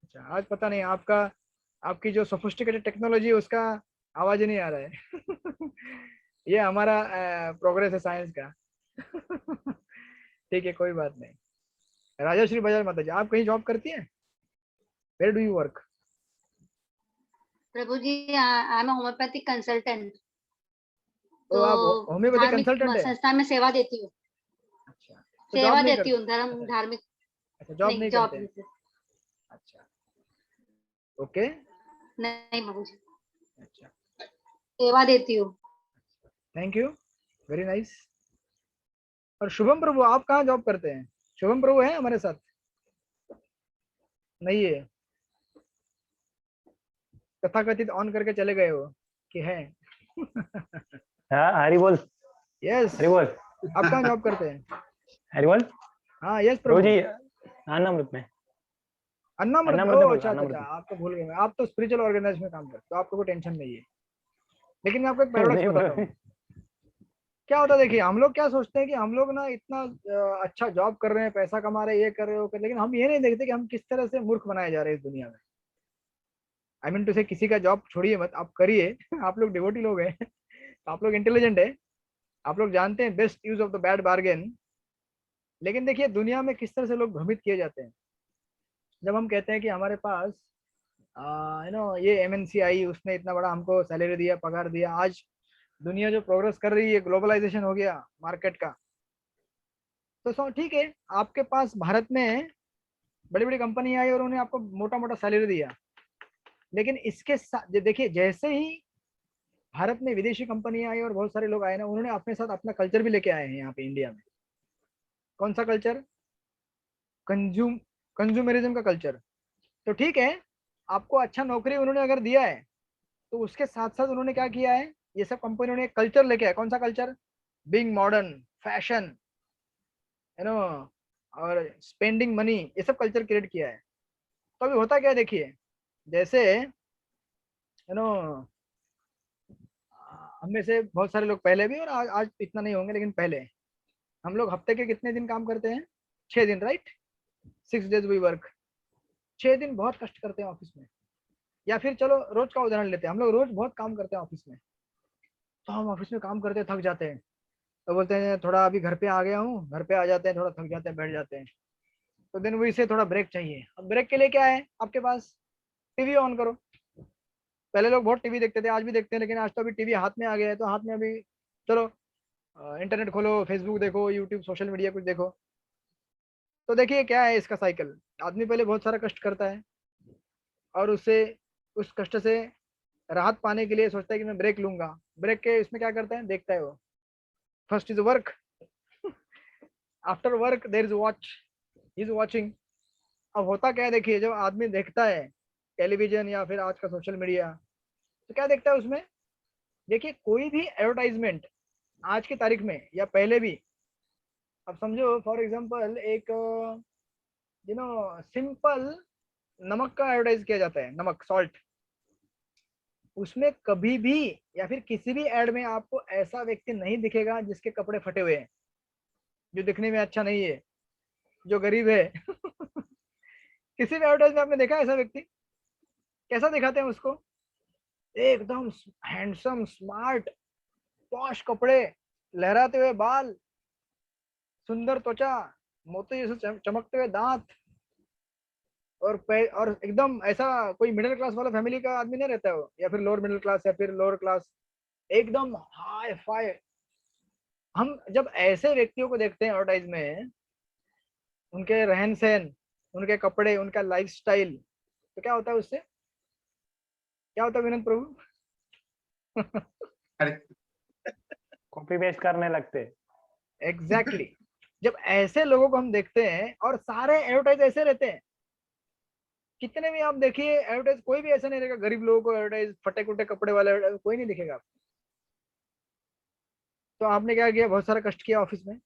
अच्छा, आज पता नहीं आपका, आपकी जो सोफिस्टिकेटेड टेक्नोलॉजी है उसका आवाज ही नहीं आ रहा है। ये हमारा प्रोग्रेस है साइंस का। ठीक है, कोई बात नहीं। राजश्री बजाज माता जी, आप कहीं जॉब करती हैं? Where do you work? Prabhu ji, I am homeopathic consultant, तो तो आप होम्योपैथिक धार्मिक कंसल्टेंट है? संस्था में सेवा देती हूँ। अच्छा, तो जॉब सेवा नहीं देती करते? हूँ, धर्म अच्छा, धार्मिक। अच्छा, जॉब नहीं, नहीं जॉब करते हैं? नहीं। अच्छा, ओके। नहीं प्रभु जी, अच्छा, सेवा देती हूँ। Thank you, very nice. और शुभम प्रभु, आप कहाँ जॉब करते हैं? शुभम प्रभु है हमारे साथ? नहीं है, तथाकथित ऑन करके चले गए हो कि है? हाँ, हरी बोल। यस। हरी बोल। आप कहाँ जॉब करते हैं? हरी बोल। हाँ यस प्रभु प्रभु। जी, अन्नामृत में। अन्नामृत? अन्नामृत में ओ बोल अच्छा रहा, अच्छा अच्छा, अन्नामृत में। आपको भूल गए मैं, आप तो स्पिरिचुअल ऑर्गेनाइजेशन में काम करते हो, तो आपको कोई टेंशन नहीं है। लेकिन मैं आपको एक पैराडॉक्स नहीं बताता प्रभु। हूँ। क्या होता है, देखिए हम लोग क्या सोचते हैं कि हम लोग ना इतना अच्छा जॉब कर रहे हैं, पैसा कमा रहे हैं, ये कर रहे हो, लेकिन हम ये नहीं देखते कि हम किस तरह से मूर्ख बनाए जा रहे हैं इस दुनिया में। आई मीन टू से, किसी का जॉब छोड़िए मत, आप करिए। आप लोग डिवोटी लोग हैं, तो आप लोग इंटेलिजेंट है, आप लोग जानते हैं best use of the bad bargain. लेकिन देखिए दुनिया में किस तरह से लोग भ्रमित किए जाते हैं। जब हम कहते हैं कि हमारे पास ये एमएनसी आई, उसने इतना बड़ा हमको सैलरी दिया, पगार दिया, आज दुनिया जो प्रोग्रेस कर रही है, ग्लोबलाइजेशन हो गया मार्केट का, तो सो ठीक है, आपके पास भारत में बड़ी बड़ी कंपनी आई और उन्हें आपको मोटा मोटा सैलरी दिया, लेकिन इसके साथ देखिए, जैसे ही भारत में विदेशी कंपनी आई और बहुत सारे लोग आए ना, उन्होंने अपने साथ अपना कल्चर भी लेके आए हैं यहाँ पे इंडिया में। कौन सा कल्चर? कंज्यूमरिज्म का कल्चर। तो ठीक है, आपको अच्छा नौकरी उन्होंने अगर दिया है, तो उसके साथ साथ उन्होंने क्या किया है, ये सब कंपनियों ने कल्चर लेके आया। कौन सा culture? Being modern, fashion, you know, और स्पेंडिंग मनी, ये सब कल्चर क्रिएट किया है। तो अभी होता क्या है देखिए, जैसे यू नो हम में से बहुत सारे लोग पहले भी, और आज इतना नहीं होंगे, लेकिन पहले हम लोग हफ्ते के कितने दिन काम करते हैं? 6 दिन, राइट? 6 days we work. 6 दिन बहुत कष्ट करते हैं ऑफिस में। या फिर चलो रोज का उदाहरण लेते हैं, हम लोग रोज बहुत काम करते हैं ऑफिस में। तो हम ऑफिस में काम करते थक जाते हैं, तो बोलते हैं थोड़ा अभी घर पे आ गया हूँ, घर पे आ जाते हैं, थोड़ा थक जाते हैं, बैठ जाते हैं। तो दिन वही से थोड़ा ब्रेक चाहिए। अब ब्रेक के लिए क्या है आपके पास? टीवी ऑन करो। पहले लोग बहुत टीवी देखते थे, आज भी देखते हैं, लेकिन आज तो अभी टीवी हाथ में आ गया है, तो हाथ में अभी चलो इंटरनेट खोलो, फेसबुक देखो, यूट्यूब, सोशल मीडिया कुछ देखो। तो देखिए क्या है इसका साइकिल। आदमी पहले बहुत सारा कष्ट करता है, और उससे उस कष्ट से राहत पाने के लिए सोचता है कि मैं ब्रेक लूंगा। ब्रेक के इसमें क्या करता है? देखता है वो। First is work, after work there is watch, he is watching. अब होता क्या है देखिए, जब आदमी देखता है टेलीविजन या फिर आज का सोशल मीडिया, तो क्या देखता है उसमें? देखिए कोई भी एडवर्टाइजमेंट आज की तारीख में या पहले भी, अब समझो फॉर एग्जांपल एक सिंपल नमक का एडवर्टाइज किया जाता है, नमक, सॉल्ट। उसमें कभी भी या फिर किसी भी एड में आपको ऐसा व्यक्ति नहीं दिखेगा जिसके कपड़े फटे हुए हैं, जो दिखने में अच्छा नहीं है, जो गरीब है। किसी भी एडवर्टाइज में आपने देखा है ऐसा व्यक्ति? कैसा दिखाते हैं उसको? एकदम हैंडसम, स्मार्ट, पॉश कपड़े, लहराते हुए बाल, सुंदर त्वचा, मोती जैसे चमकते हुए दांत, और एकदम ऐसा कोई मिडिल क्लास वाला फैमिली का आदमी नहीं रहता है वो, या फिर लोअर मिडिल क्लास या फिर लोअर क्लास, एकदम हाई फाई। हम जब ऐसे व्यक्तियों को देखते हैं एडवर्टाइज में, उनके रहन सहन, उनके कपड़े, उनका लाइफस्टाइल, तो क्या होता है उससे? क्या होता है विनंत प्रभु? अरे कॉपी पेस्ट करने लगते। Exactly exactly. जब ऐसे लोगों को हम देखते हैं, और सारे एडवर्टाइज ऐसे रहते हैं, कितने भी आप देखिए एडवर्टाइज, कोई भी ऐसा नहीं रहेगा गरीब लोगों को एडवर्टाइज, फटे कुटे कपड़े वाले advertise, कोई नहीं दिखेगा आपको। तो आपने क्या किया? बहुत सारा कष्ट किया ऑफिस में,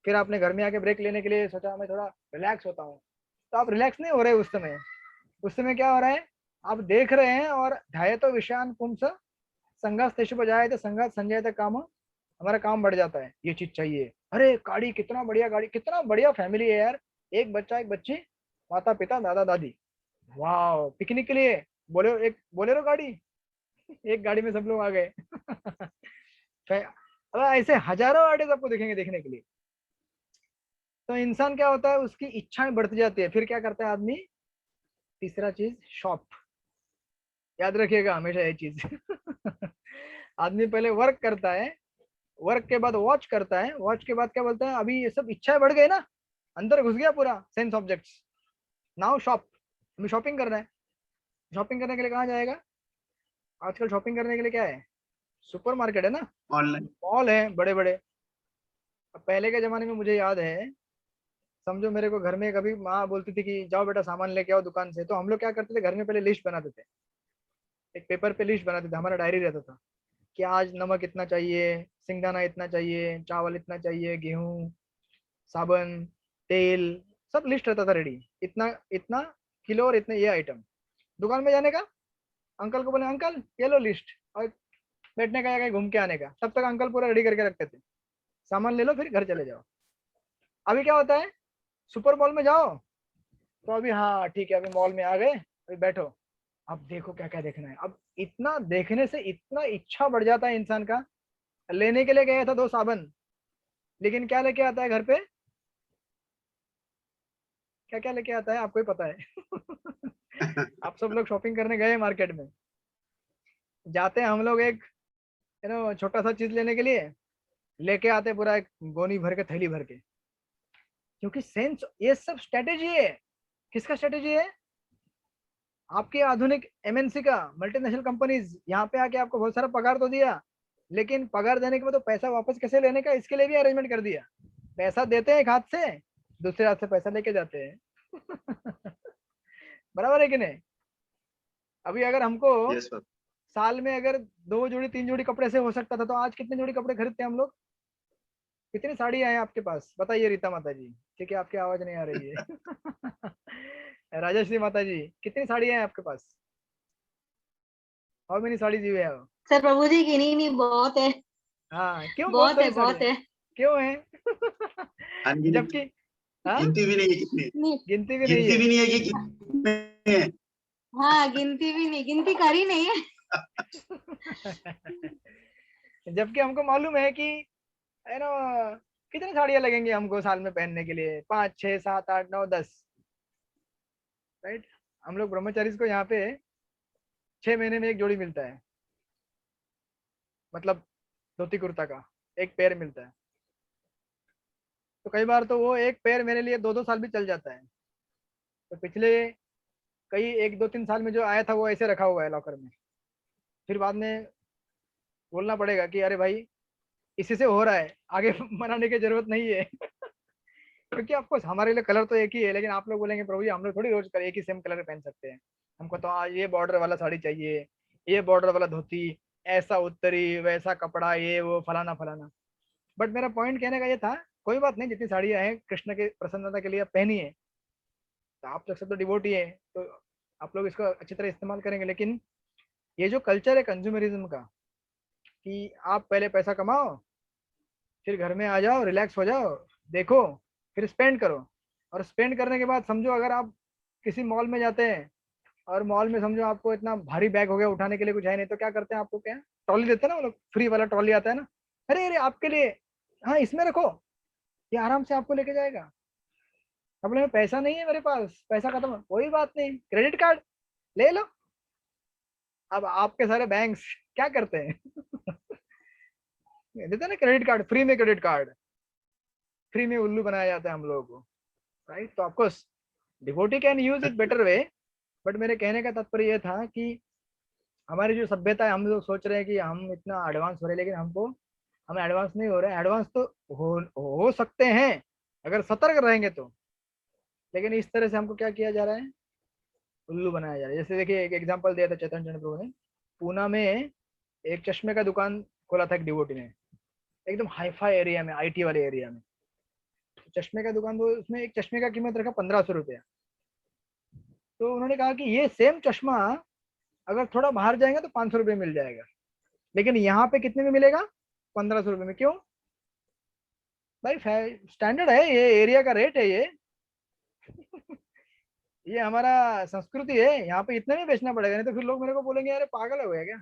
फिर आपने घर में आके ब्रेक लेने के लिए सोचा मैं थोड़ा रिलैक्स होता हूँ। तो आप रिलैक्स नहीं हो रहे उस समय। उस समय क्या हो रहा है? आप देख रहे हैं, और ध्यायतो विषयान पुंस संघास तेषु बजाए, तो संघास संजयते काम, हमारा काम बढ़ जाता है। ये चीज चाहिए, अरे गाड़ी, कितना बढ़िया गाड़ी, कितना बढ़िया फैमिली है यार, एक बच्चा, एक बच्ची, माता पिता, दादा दादी, वाह, पिकनिक के लिए बोले, एक बोलेरो गाड़ी, एक गाड़ी में सब लोग आ गए। अब ऐसे हजारों आर्टिस्ट आपको दिखेंगे देखने के लिए। तो इंसान क्या होता है, उसकी इच्छाएं बढ़ती जाती है, फिर क्या करता है आदमी? तीसरा चीज, शॉप। याद रखिएगा हमेशा ये चीज। आदमी पहले वर्क करता है, वर्क के बाद वॉच करता है, वॉच के बाद क्या बोलता है? अभी ये सब इच्छाएं बढ़ गई ना, अंदर घुस गया पूरा सेंस ऑब्जेक्ट्स, नाउ शॉप, हमें शॉपिंग करना है। शॉपिंग करने के लिए कहाँ जाएगा? आजकल शॉपिंग करने के लिए क्या है? सुपर मार्केट है ना, ऑनलाइन। मॉल है बड़े बड़े। अब पहले के जमाने में मुझे याद है, समझो मेरे को घर में कभी माँ बोलती थी कि जाओ बेटा सामान लेके आओ दुकान से, तो हम लोग क्या करते थे? घर में पहले लिस्ट बनाते थे, एक पेपर पे लिस्ट बनाते थे, हमारा डायरी रहता था कि आज नमक इतना चाहिए, सिंगदाना इतना चाहिए, चावल इतना चाहिए, गेहूं, साबुन, तेल, सब लिस्ट रहता था रेडी, इतना इतना किलो और इतने ये आइटम। दुकान में जाने का, अंकल को बोले अंकल ये लो लिस्ट, और बैठने का या कहीं घूम के आने का, तब तक अंकल पूरा रेडी करके रखते थे, सामान ले लो फिर घर चले जाओ। अभी क्या होता है? सुपर मॉल में जाओ, तो अभी हाँ ठीक है, अभी मॉल में आ गए, अभी बैठो, अब देखो क्या क्या देखना है। अब इतना देखने से इतना इच्छा बढ़ जाता है इंसान का। लेने के लिए गया था 2 साबुन, लेकिन क्या लेके आता है घर पे? क्या क्या लेके आता है आपको ही पता है। आप सब लोग शॉपिंग करने गए मार्केट में, जाते हैं हम लोग एक छोटा सा चीज लेने के लिए, लेके आते पूरा एक गोनी भर के, थैली भर के। क्योंकि सेंस, ये सब स्ट्रेटेजी है। किसका स्ट्रेटेजी है? आपके आधुनिक एमएनसी का, मल्टीनेशनल कंपनीज यहाँ पे आके आपको बहुत सारा पगार तो दिया, लेकिन पगार देने के बाद तो पैसा वापस कैसे लेने का, इसके लिए भी अरेंजमेंट कर दिया। पैसा देते हैं एक हाथ से, दूसरे हाथ से पैसा लेके जाते हैं। बराबर है कि नहीं? अभी अगर हमको यस सर। साल में अगर 2 जोड़ी 3 जोड़ी कपड़े से हो सकता था, तो आज कितने जोड़ी कपड़े खरीदते हैं हम लोग? कितनी साड़ियां हैं आपके पास बताइए रीता माता जी? ठीक है, आपकी आवाज नहीं आ रही है। राजश्री माता जी, कितनी साड़ियां हैं आपके पास? How many saris you have? Sir Prabhu ji गिनी नहीं, बहुत है। हाँ, क्यों बहुत बहुत है, सारी बहुत साड़ियां है। क्यों है? अनगिनत। जबकि हाँ, गिनती भी नहीं है कितने। नहीं। गिनती भी नहीं गिनती है। भी नहीं है कि कितने हैं। हाँ, गिनती भी नहीं, गिनती करी नहीं है। जबकि हमको मालूम है कि, है ना, कितनी साड़ियां लगेंगी हमको साल में पहनने के लिए? 5 6 7 8 9 10, राइट? हम लोग ब्रह्मचारी को यहाँ पे 6 महीने में एक जोड़ी मिलता है, मतलब धोती कुर्ता का एक पेयर मिलता है। तो कई बार तो वो एक पेयर मेरे लिए 2 2 साल भी चल जाता है। तो पिछले कई 1 2 3 साल में जो आया था वो ऐसे रखा हुआ है लॉकर में। फिर बाद में बोलना पड़ेगा कि अरे भाई, इसी से हो रहा है, आगे मनाने की जरूरत नहीं है। क्योंकि आपको हमारे लिए कलर तो एक ही है, लेकिन आप लोग बोलेंगे प्रभु जी हम लोग थोड़ी रोज कर एक ही सेम कलर पहन सकते हैं। हमको तो आज ये बॉर्डर वाला साड़ी चाहिए, ये बॉर्डर वाला धोती, ऐसा उत्तरी, वैसा कपड़ा, ये वो फलाना फलाना। बट मेरा पॉइंट कहने का ये था, कोई बात नहीं, जितनी साड़ियाँ हैं कृष्ण के प्रसन्नता के लिए आप पहनी है, तो आप लोग सब तो डिवोटी है, तो आप लोग इसको अच्छी तरह इस्तेमाल करेंगे। लेकिन ये जो कल्चर है कंज्यूमरिज्म का, कि आप पहले पैसा कमाओ, फिर घर में आ जाओ, रिलैक्स हो जाओ, देखो, फिर स्पेंड करो। और स्पेंड करने के बाद समझो अगर आप किसी मॉल में जाते हैं, और मॉल में समझो आपको इतना भारी बैग हो गया, उठाने के लिए कुछ है नहीं, तो क्या करते हैं आपको? क्या ट्रॉली देते हैं ना वो लोग, फ्री वाला ट्रॉली आता है ना, अरे अरे आपके लिए, हाँ इसमें रखो, ये आराम से आपको लेके जाएगा। अब बोले पैसा नहीं है मेरे पास, पैसा खत्म है, कोई बात नहीं, क्रेडिट कार्ड ले लो। अब आपके सारे बैंक्स क्या करते हैं? देते हैं ना क्रेडिट कार्ड, फ्री में क्रेडिट कार्ड, फ्री में उल्लू बनाया जाता है हम लोगों को, राइट? तो of course devotee can use it better way. But मेरे कहने का तात्पर्य ये था कि हमारी जो सभ्यता है, हम लोग सोच रहे हैं कि हम इतना एडवांस हो रहे हैं, लेकिन हम एडवांस नहीं हो रहे हैं। एडवांस तो हो सकते हैं अगर सतर्क रहेंगे तो, लेकिन इस तरह से हमको क्या किया जा रहा है? उल्लू बनाया जा रहा है। जैसे देखिए, एक एग्जांपल दिया था चैतन्य चंद्र प्रभु ने, पूना में एक चश्मे का दुकान खोला था एक डिवोटी ने, एकदम हाईफाई एरिया में, आईटी वाले एरिया में। चश्मे का दुकान, वो उसमें एक चश्मे का कीमत रखा 1500 रुपया। तो उन्होंने कहा कि ये सेम चश्मा अगर थोड़ा बाहर जाएंगे तो 500 रुपये मिल जाएगा, लेकिन यहाँ पे कितने में मिलेगा? 1500 रुपये में। क्यों भाई? स्टैंडर्ड है, ये एरिया का रेट है, ये हमारा संस्कृति है, यहाँ पे इतने में बेचना पड़ेगा, नहीं तो फिर लोग मेरे को बोलेंगे अरे पागल हो गया क्या,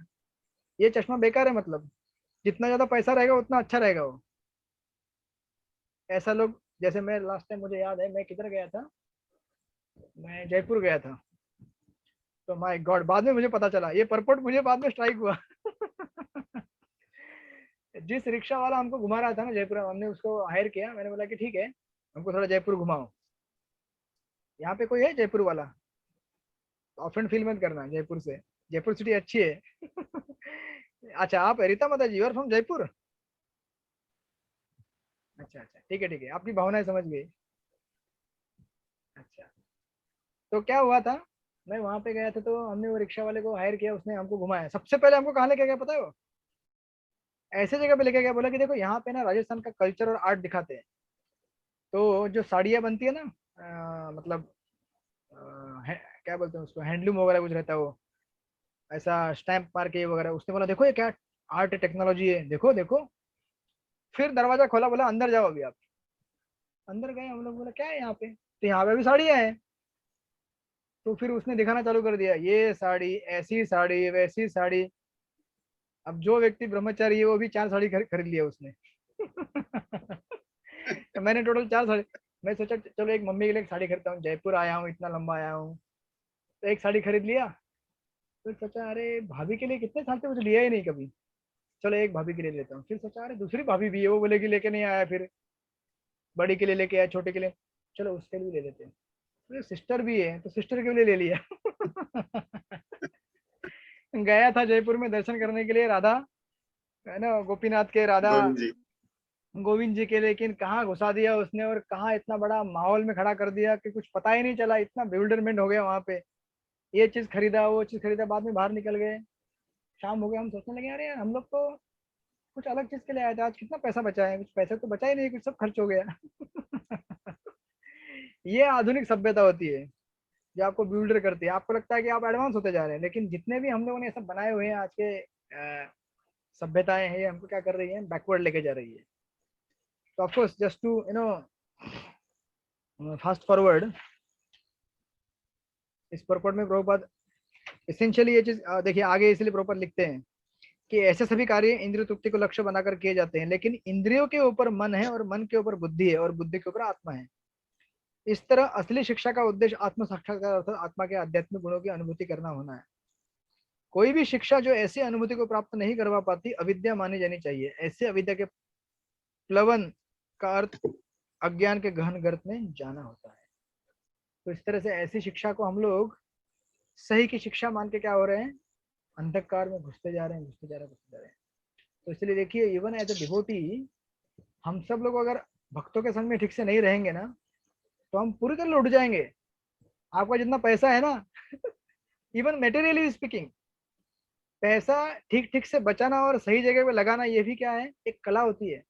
ये चश्मा बेकार है, मतलब जितना ज्यादा पैसा रहेगा उतना अच्छा रहेगा वो। ऐसा लोग, जैसे मैं लास्ट टाइम, मुझे याद है मैं किधर गया था, मैं जयपुर गया था। तो माय गॉड, बाद में मुझे पता चला, ये परपोर्ट मुझे बाद में स्ट्राइक हुआ। जिस रिक्शा वाला हमको घुमा रहा था ना जयपुर, हमने उसको हायर किया, मैंने बोला कि ठीक है हमको थोड़ा जयपुर घुमाओ, यहाँ पे कोई है जयपुर वाला? ऑफेंड फील मत करना जयपुर से, जयपुर सिटी अच्छी है। अच्छा, आप रीता माता जी, और फ्रॉम जयपुर? अच्छा अच्छा, ठीक है ठीक है, आपकी भावनाएं समझ गई। अच्छा, तो क्या हुआ था, मैं वहां पे गया था, तो हमने वो रिक्शा वाले को हायर किया, उसने हमको घुमाया। सबसे पहले हमको कहाँ लेके गया पता है वो? ऐसे जगह पे लेके गया, बोला कि देखो यहाँ पे ना राजस्थान का कल्चर और आर्ट दिखाते हैं। तो जो साड़ियाँ बनती है ना, मतलब क्या बोलते हैं उसको, हैंडलूम वगैरह कुछ रहता है वो, ऐसा स्टैंप मार के वगैरह, उसने बोला देखो ये क्या आर्ट टेक्नोलॉजी है, देखो देखो। फिर दरवाजा खोला, बोला अंदर जाओ अभी आप। अंदर गए हम लोग, बोला क्या है यहाँ पे? तो यहाँ पे भी साड़ियाँ हैं। तो फिर उसने दिखाना चालू कर दिया, ये साड़ी, ऐसी साड़ी, वैसी साड़ी। अब जो व्यक्ति ब्रह्मचारी है वो भी 4 साड़ी खरीद लिया उसने। तो मैंने टोटल 4 साड़ी, मैं सोचा चलो एक मम्मी के लिए एक साड़ी खरीदता हूँ, जयपुर आया हूँ, इतना लंबा आया हूँ, तो एक साड़ी खरीद लिया। फिर सोचा अरे भाभी के लिए कितने साल से मुझे लिया ही नहीं कभी, चलो एक भाभी के लिए लेता हूँ। फिर सोचा अरे दूसरी भाभी भी है, वो बोलेगी लेके नहीं आया, फिर बड़ी के लिए लेके आया, छोटे के लिए, चलो उसके लिए ले लेते हैं। फिर सिस्टर भी है तो सिस्टर के लिए ले लिया। गया था जयपुर में दर्शन करने के लिए, राधा, है ना, गोपीनाथ के राधा गोविंद जी। गोविंद जी के, लेकिन कहाँ घुसा दिया उसने, और कहाँ इतना बड़ा माहौल में खड़ा कर दिया कि कुछ पता ही नहीं चला, इतना बेविल्डरमेंट हो गया वहां पे। ये चीज खरीदा, वो चीज खरीदा, बाद में बाहर निकल गए। शाम हो गया, हम सोचने लगे अरे यार हम लोग तो कुछ अलग चीज के लिए आए थे, आज कितना पैसा बचा है, कुछ पैसा तो बचा ही नहीं, कुछ सब खर्च हो गया। ये आधुनिक सभ्यता होती है जो आपको बिल्डर करती है। आपको लगता है कि आप एडवांस होते जा रहे हैं, लेकिन जितने भी हम लोगों ने सब बनाए हुए हैं आज के सभ्यताएं हैं, ये हमको क्या कर रही है, बैकवर्ड लेके जा रही है। तो of course just to fast forward, इस पर्पट में प्रभुपाद एसेंशियली ये चीज देखिए आगे इसलिए प्रभुपाद लिखते हैं कि ऐसे सभी कार्य इंद्रिय तृप्ति को लक्ष्य बनाकर किए जाते हैं, लेकिन इंद्रियों के ऊपर मन है और मन के ऊपर बुद्धि है और बुद्धि के ऊपर आत्मा है। इस तरह असली शिक्षा का उद्देश्य आत्म साक्षात्कार अर्थात आत्मा के आध्यात्मिक गुणों की अनुभूति करना होना है। कोई भी शिक्षा जो ऐसी अनुभूति को प्राप्त नहीं करवा पाती अविद्या मानी जानी चाहिए। ऐसे अविद्या के प्लवन का अर्थ अज्ञान के गहन गर्त में जाना होता है। तो इस तरह से ऐसी शिक्षा को हम लोग सही की शिक्षा मान के क्या हो रहे हैं, अंधकार में घुसते जा रहे हैं, घुसते जा रहे हैं, घुसते जा रहे हैं। तो इसलिए देखिए इवन एज अ डिवोटी हम सब लोग अगर भक्तों के संग में ठीक से नहीं रहेंगे ना, तो हम पूरी तरह लुट जाएंगे। आपका जितना पैसा है ना, इवन मेटेरियली स्पीकिंग, पैसा ठीक ठीक से बचाना और सही जगह पे लगाना, ये भी क्या है, एक कला होती है।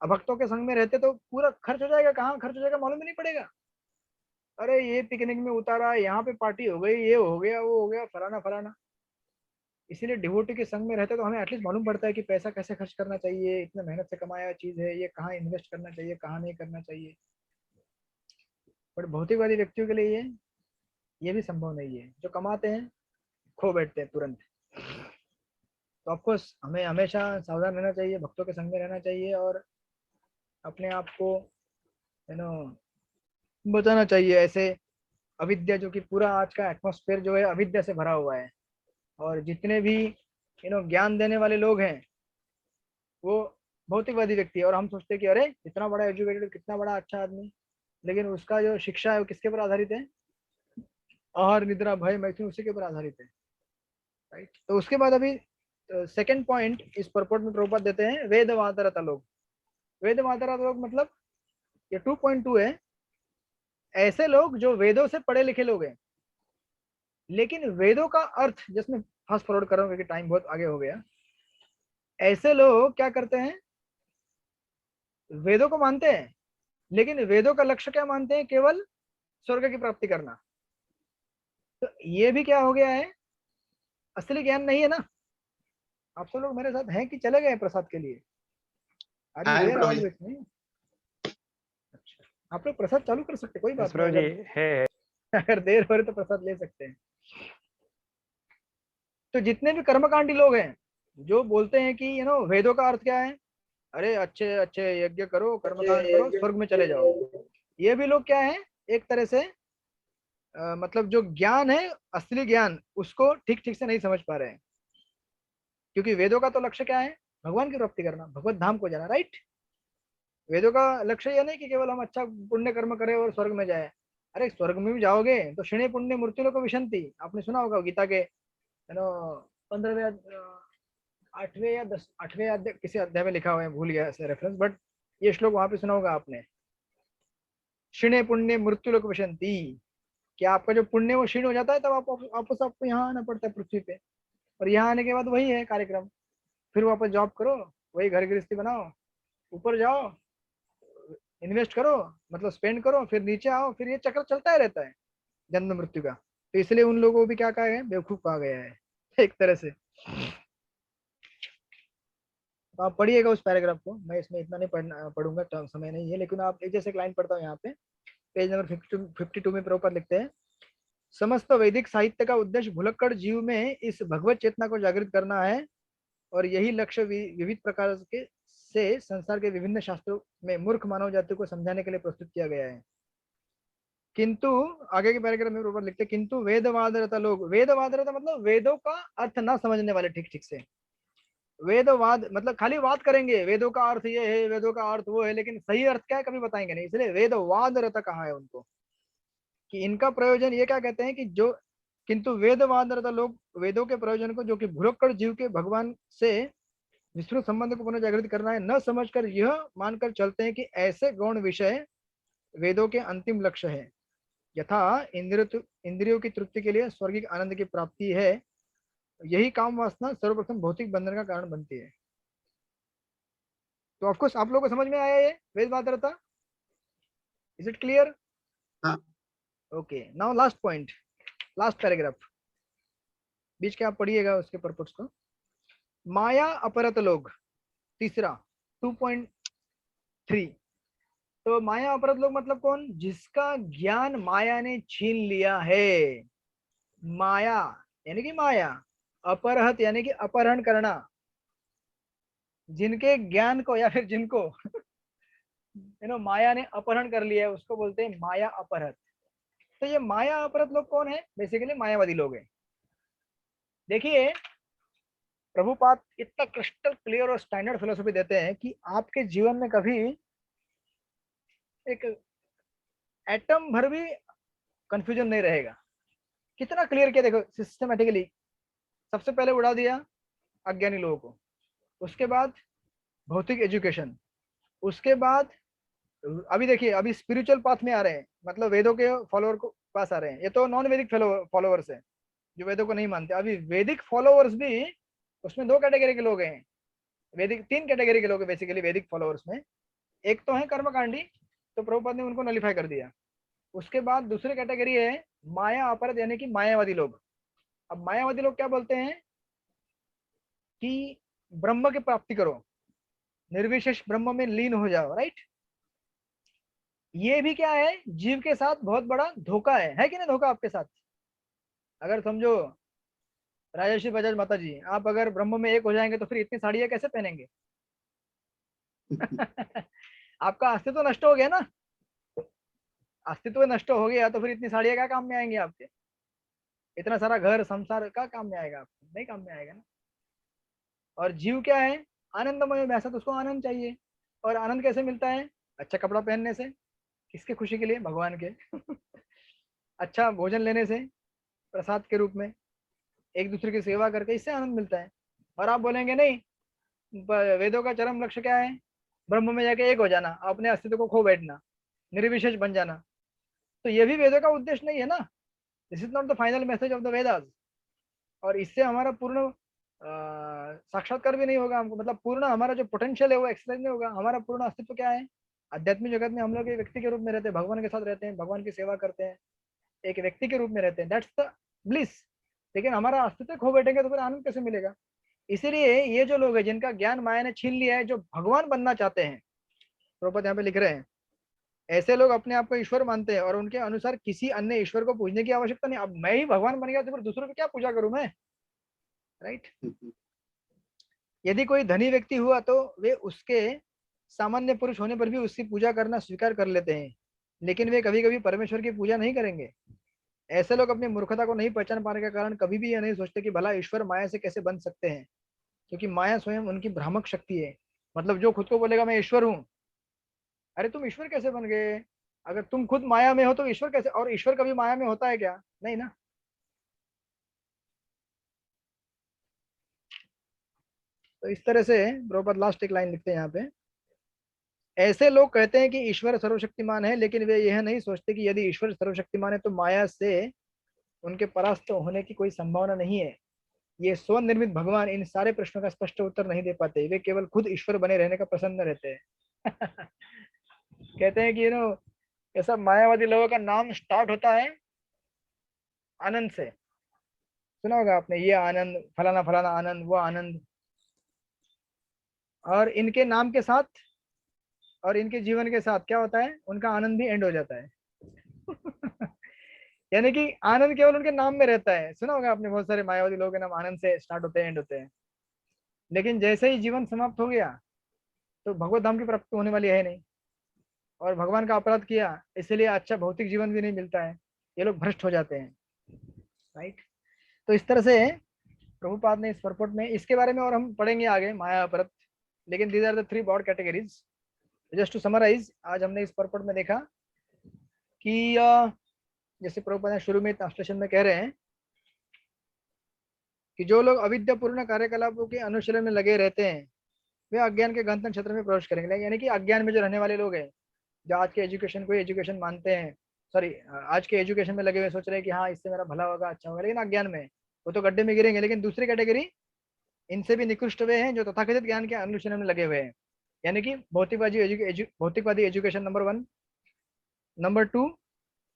अब भक्तों के संग में रहते तो पूरा खर्च हो जाएगा, कहाँ खर्च हो जाएगा मालूम भी नहीं पड़ेगा। अरे ये पिकनिक में उतारा, यहाँ पे पार्टी हो गई, ये हो गया, वो हो गया, फलाना फलाना। इसीलिए डिवोटी के संग में रहते तो हमें एटलीस्ट मालूम पड़ता है कि पैसा कैसे खर्च करना चाहिए, इतने मेहनत से कमाया चीज है, ये कहाँ इन्वेस्ट करना चाहिए, कहाँ नहीं करना चाहिए। बट भौतिकवादी व्यक्तियों के लिए ये भी संभव नहीं है। जो कमाते हैं खो बैठते हैं तुरंत। तो ऑफकोर्स हमें हमेशा सावधान रहना चाहिए, भक्तों के संग में रहना चाहिए और अपने आप को बचाना चाहिए ऐसे अविद्या, जो कि पूरा आज का एटमॉस्फेयर जो है अविद्या से भरा हुआ है। और जितने भी ज्ञान देने वाले लोग हैं वो भौतिकवादी व्यक्ति है, और हम सोचते हैं कि अरे इतना बड़ा एजुकेटेड, कितना बड़ा अच्छा आदमी, लेकिन उसका जो शिक्षा है वो किसके ऊपर आधारित है, आहार निद्रा भय मैथुन, उसी के ऊपर आधारित है। राइट। तो उसके बाद अभी सेकंड पॉइंट इस परपोर्ट में प्रभुपाद देते हैं, वेद वादरता लोग। वेद वादरता लोग मतलब ये 2.2 है, ऐसे लोग जो वेदों से पढ़े लिखे लोग हैं, लेकिन वेदों का अर्थ, जिसमें फास्ट फॉरवर्ड कर रहा हूँ क्योंकि टाइम बहुत आगे हो गया। ऐसे लोग क्या करते हैं, वेदों को मानते हैं, लेकिन वेदों का लक्ष्य क्या मानते हैं, केवल स्वर्ग की प्राप्ति करना। तो ये भी क्या हो गया है, असली ज्ञान नहीं है ना। आप सब लोग मेरे साथ हैं कि चले गए प्रसाद के लिए? अरे हाँ, देर प्रभु ऑल जी। With me. अच्छा, आप लोग प्रसाद चालू कर सकते, कोई बात प्रभु नहीं। जी है। अगर देर हो रही तो प्रसाद ले सकते हैं। तो जितने भी कर्मकांडी लोग हैं जो बोलते हैं कि वेदों का अर्थ क्या है, अरे अच्छे अच्छे यज्ञ करो, कर्मकांड करो, स्वर्ग में चले जाओ। ये भी लोग क्या है, एक तरह से मतलब जो ज्ञान है, असली ज्ञान, उसको ठीक ठीक से नहीं समझ पा रहे हैं। क्योंकि वेदों का तो लक्ष्य क्या है, भगवान की प्राप्ति करना, भगवत धाम को जाना। राइट। वेदों का लक्ष्य यह नहीं कि केवल हम अच्छा पुण्य कर्म करें और स्वर्ग में जाए। अरे स्वर्ग में भी जाओगे तो क्षणे पुण्य मृत्यु को विशंति, आपने सुना होगा गीता के 15वें 8वें या 8वें अध्याय, किसी अध्याय में लिखा हुआ है, भूल गया ऐसे रेफरेंस, बट ये श्लोक वहां पे सुना होगा आपने, क्षीणे पुण्य मृत्यु लोक विशंति। कि आपका जो पुण्य वो क्षीण हो जाता है, तब आप वापस आपको यहाँ आना पड़ता है पृथ्वी पे। और यहाँ आने के बाद वही है कार्यक्रम, फिर वापस जॉब करो, वही घर गृहस्थी बनाओ, ऊपर जाओ, इन्वेस्ट करो, मतलब स्पेंड करो, फिर नीचे आओ, फिर ये चक्र चलता ही रहता है जन्म मृत्यु का। तो इसलिए उन लोगों को भी क्या कहा गया है, बेवकूफ कहा गया है एक तरह से। तो आप पढ़िएगा उस पैराग्राफ को, मैं इसमें इतना नहीं पढ़ूंगा, समय नहीं है। लेकिन आप एक जैसे लाइन पढ़ता हूँ यहाँ पे, पेज नंबर 52 में प्रभुपाद लिखते हैं, समस्त वैदिक साहित्य का उद्देश्य भुलक्कड़ जीव में इस भगवत चेतना को जागृत करना है, और यही लक्ष्य विविध प्रकार के से संसार के विभिन्न शास्त्रों में मूर्ख मानव जाति को समझाने के लिए प्रस्तुत किया गया है। किंतु आगे के पैराग्राफ में प्रभुपाद लिखते हैं, किंतु वेदवादरता लोग, वेदवादरता मतलब वेदों का अर्थ ना समझने वाले, ठीक ठीक से। वेदवाद मतलब खाली बात करेंगे, वेदों का अर्थ ये है, वेदों का अर्थ वो है, लेकिन सही अर्थ क्या है कभी बताएंगे नहीं। इसलिए वेदवादरता कहा है उनको, कि इनका प्रयोजन ये क्या कहते हैं कि जो, किंतु वेदवादरता लोग वेदों के प्रयोजन को, जो कि भुलक्कड़ जीव के भगवान से विष्णु संबंध को पुनर्जागृत करना है, न समझकर यह मानकर चलते हैं कि ऐसे गौण विषय वेदों के अंतिम लक्ष्य है। यथा इंद्रियों की तृप्ति के लिए स्वर्गिक आनंद की प्राप्ति है, यही काम वासना सर्वप्रथम भौतिक बंधन का कारण बनती है। तो ऑफकोर्स आप लोगों को समझ में आया ये वेद वादरता? Is it clear? हाँ। Okay, now last point, last paragraph, बीच के आप पढ़िएगा उसके पर्पस को। माया अपरत लोग, तीसरा 2.3। तो माया अपरत लोग मतलब कौन? जिसका ज्ञान माया ने छीन लिया है। माया यानी कि माया, अपरहत यानी कि अपहरण करना, जिनके ज्ञान को या फिर जिनको माया ने अपहरण कर लिया है उसको बोलते हैं माया अपहरत। तो ये माया अपहरत लोग कौन है? बेसिकली मायावादी लोग हैं। देखिए प्रभुपाद इतना क्रिस्टल क्लियर और स्टैंडर्ड फिलोसफी देते हैं कि आपके जीवन में कभी एक एटम भर भी कंफ्यूजन नहीं रहेगा। कितना क्लियर किया देखो सिस्टमेटिकली। सबसे पहले उड़ा दिया अज्ञानी लोगों को, उसके बाद भौतिक एजुकेशन, उसके बाद अभी देखिए अभी स्पिरिचुअल पाथ में आ रहे हैं, मतलब वेदों के फॉलोअर को पास आ रहे हैं। ये तो नॉन वैदिक फॉलोअर्स हैं जो वेदों को नहीं मानते। अभी वैदिक फॉलोअर्स भी, उसमें दो कैटेगरी के लोग हैं। वैदिक तीन कैटेगरी के लोग हैं बेसिकली वैदिक फॉलोअर्स में। एक तो है कर्मकांडी, तो प्रभुपाद ने उनको नलिफाई कर दिया। उसके बाद दूसरी कैटेगरी है माया अपरत यानी कि मायावादी लोग। अब मायावादी लोग क्या बोलते हैं कि ब्रह्म की प्राप्ति करो, निर्विशेष ब्रह्म में लीन हो जाओ, राइट? ये भी क्या है? जीव के साथ बहुत बड़ा धोखा है कि नहीं? धोखा आपके साथ। अगर समझो राजर्षि बजाज माता जी, आप अगर ब्रह्म में एक हो जाएंगे तो फिर इतनी साड़ियां कैसे पहनेंगे? आपका अस्तित्व नष्ट हो गया ना। अस्तित्व नष्ट हो गया तो फिर इतनी साड़ियां क्या काम में आएंगी आपके? इतना सारा घर संसार का काम में आएगा? आपको नहीं काम में आएगा ना। और जीव क्या है? आनंदमय वैसा, तो उसको आनंद चाहिए। और आनंद कैसे मिलता है? अच्छा कपड़ा पहनने से। किसके खुशी के लिए? भगवान के। अच्छा भोजन लेने से, प्रसाद के रूप में, एक दूसरे की सेवा करके, इससे आनंद मिलता है। और आप बोलेंगे नहीं, वेदों का चरम लक्ष्य क्या है? ब्रह्म में जाके एक हो जाना, अपने अस्तित्व को खो बैठना, निर्विशेष बन जाना। तो ये भी वेदों का उद्देश्य नहीं है ना। This is not the final message of the Vedas. और इससे हमारा पूर्ण साक्षात्कार भी नहीं होगा हमको, मतलब पूर्ण हमारा जो पोटेंशियल है वो एक्सरसाइज नहीं होगा। हमारा पूर्ण अस्तित्व क्या है? आध्यात्मिक जगत में हम लोग एक व्यक्ति के रूप में रहते हैं, भगवान के साथ रहते हैं, भगवान की सेवा करते हैं, एक व्यक्ति के रूप में रहते हैं, दैट्स द ब्लिस। लेकिन हमारा अस्तित्व खो बैठेंगे तो फिर आनंद कैसे मिलेगा? इसीलिए ये जो लोग हैं जिनका ज्ञान माया ने छीन लिया है, जो भगवान बनना चाहते हैं, प्रभुपाद यहाँ पे लिख रहे हैं, ऐसे लोग अपने आप को ईश्वर मानते हैं और उनके अनुसार किसी अन्य ईश्वर को पूजने की आवश्यकता नहीं। अब मैं ही भगवान बन गया तो फिर दूसरों की क्या पूजा करूं मैं, राइट? यदि कोई धनी व्यक्ति हुआ तो वे उसके सामान्य पुरुष होने पर भी उसकी पूजा करना स्वीकार कर लेते हैं, लेकिन वे कभी कभी परमेश्वर की पूजा नहीं करेंगे। ऐसे लोग अपनी मूर्खता को नहीं पहचान पाने के कारण कभी भी यह नहीं सोचते कि भला ईश्वर माया से कैसे बन सकते हैं, क्योंकि माया स्वयं उनकी भ्रामक शक्ति है। मतलब जो खुद को बोलेगा मैं ईश्वर हूँ, अरे तुम ईश्वर कैसे बन गए? अगर तुम खुद माया में हो तो ईश्वर कैसे? और ईश्वर कभी माया में होता है क्या? नहीं ना। तो इस तरह से प्रभुपाद लास्ट एक लाइन लिखते हैं यहाँ पे, ऐसे लोग कहते हैं कि ईश्वर सर्वशक्तिमान है, लेकिन वे यह नहीं सोचते कि यदि ईश्वर सर्वशक्तिमान है तो माया से उनके परास्त होने की कोई संभावना नहीं है। ये स्वनिर्मित भगवान इन सारे प्रश्नों का स्पष्ट उत्तर नहीं दे पाते, वे केवल खुद ईश्वर बने रहने का प्रसन्न रहते हैं। कहते हैं कि ये सब मायावादी लोगों का नाम स्टार्ट होता है आनंद से। सुना होगा आपने, ये आनंद, फलाना फलाना आनंद, वो आनंद। और इनके नाम के साथ और इनके जीवन के साथ क्या होता है? उनका आनंद भी एंड हो जाता है। यानी कि आनंद केवल उनके नाम में रहता है। सुना होगा आपने, बहुत सारे मायावादी लोगों के नाम आनंद से स्टार्ट होते हैं, एंड होते हैं। लेकिन जैसे ही जीवन समाप्त हो गया तो भगवत धाम की प्राप्ति होने वाली है नहीं, और भगवान का अपराध किया इसलिए अच्छा भौतिक जीवन भी नहीं मिलता है। ये लोग भ्रष्ट हो जाते हैं, राइट? तो इस तरह से प्रभुपाद ने इस परपट में, इसके बारे में और हम पढ़ेंगे आगे माया अपरत। लेकिन these are the three broad categories. Just to summarise, आज हमने इस परपट में देखा कि जैसे प्रभुपाद शुरू में ट्रांसलेशन में कह रहे हैं कि जो लोग अविद्यापूर्ण कार्यकलापों के अनुशीलन में लगे रहते हैं वे अज्ञान के गंतव्य क्षेत्र में प्रवेश करेंगे। यानी कि अज्ञान में जो रहने वाले लोग हैं, जो आज के एजुकेशन को एजुकेशन मानते हैं, सॉरी आज के एजुकेशन में लगे हुए सोच रहे हैं कि हाँ इससे मेरा भला होगा, अच्छा होगा, लेकिन अज्ञान में वो तो गड्ढे में गिरेंगे, लेकिन दूसरी कैटेगरी इनसे भी निकृष्ट वे हैं जो तथाकथित ज्ञान के अनुशीलन में लगे हुए हैं, यानी कि भौतिकवादी एजुकेशन नंबर 1। नंबर 2,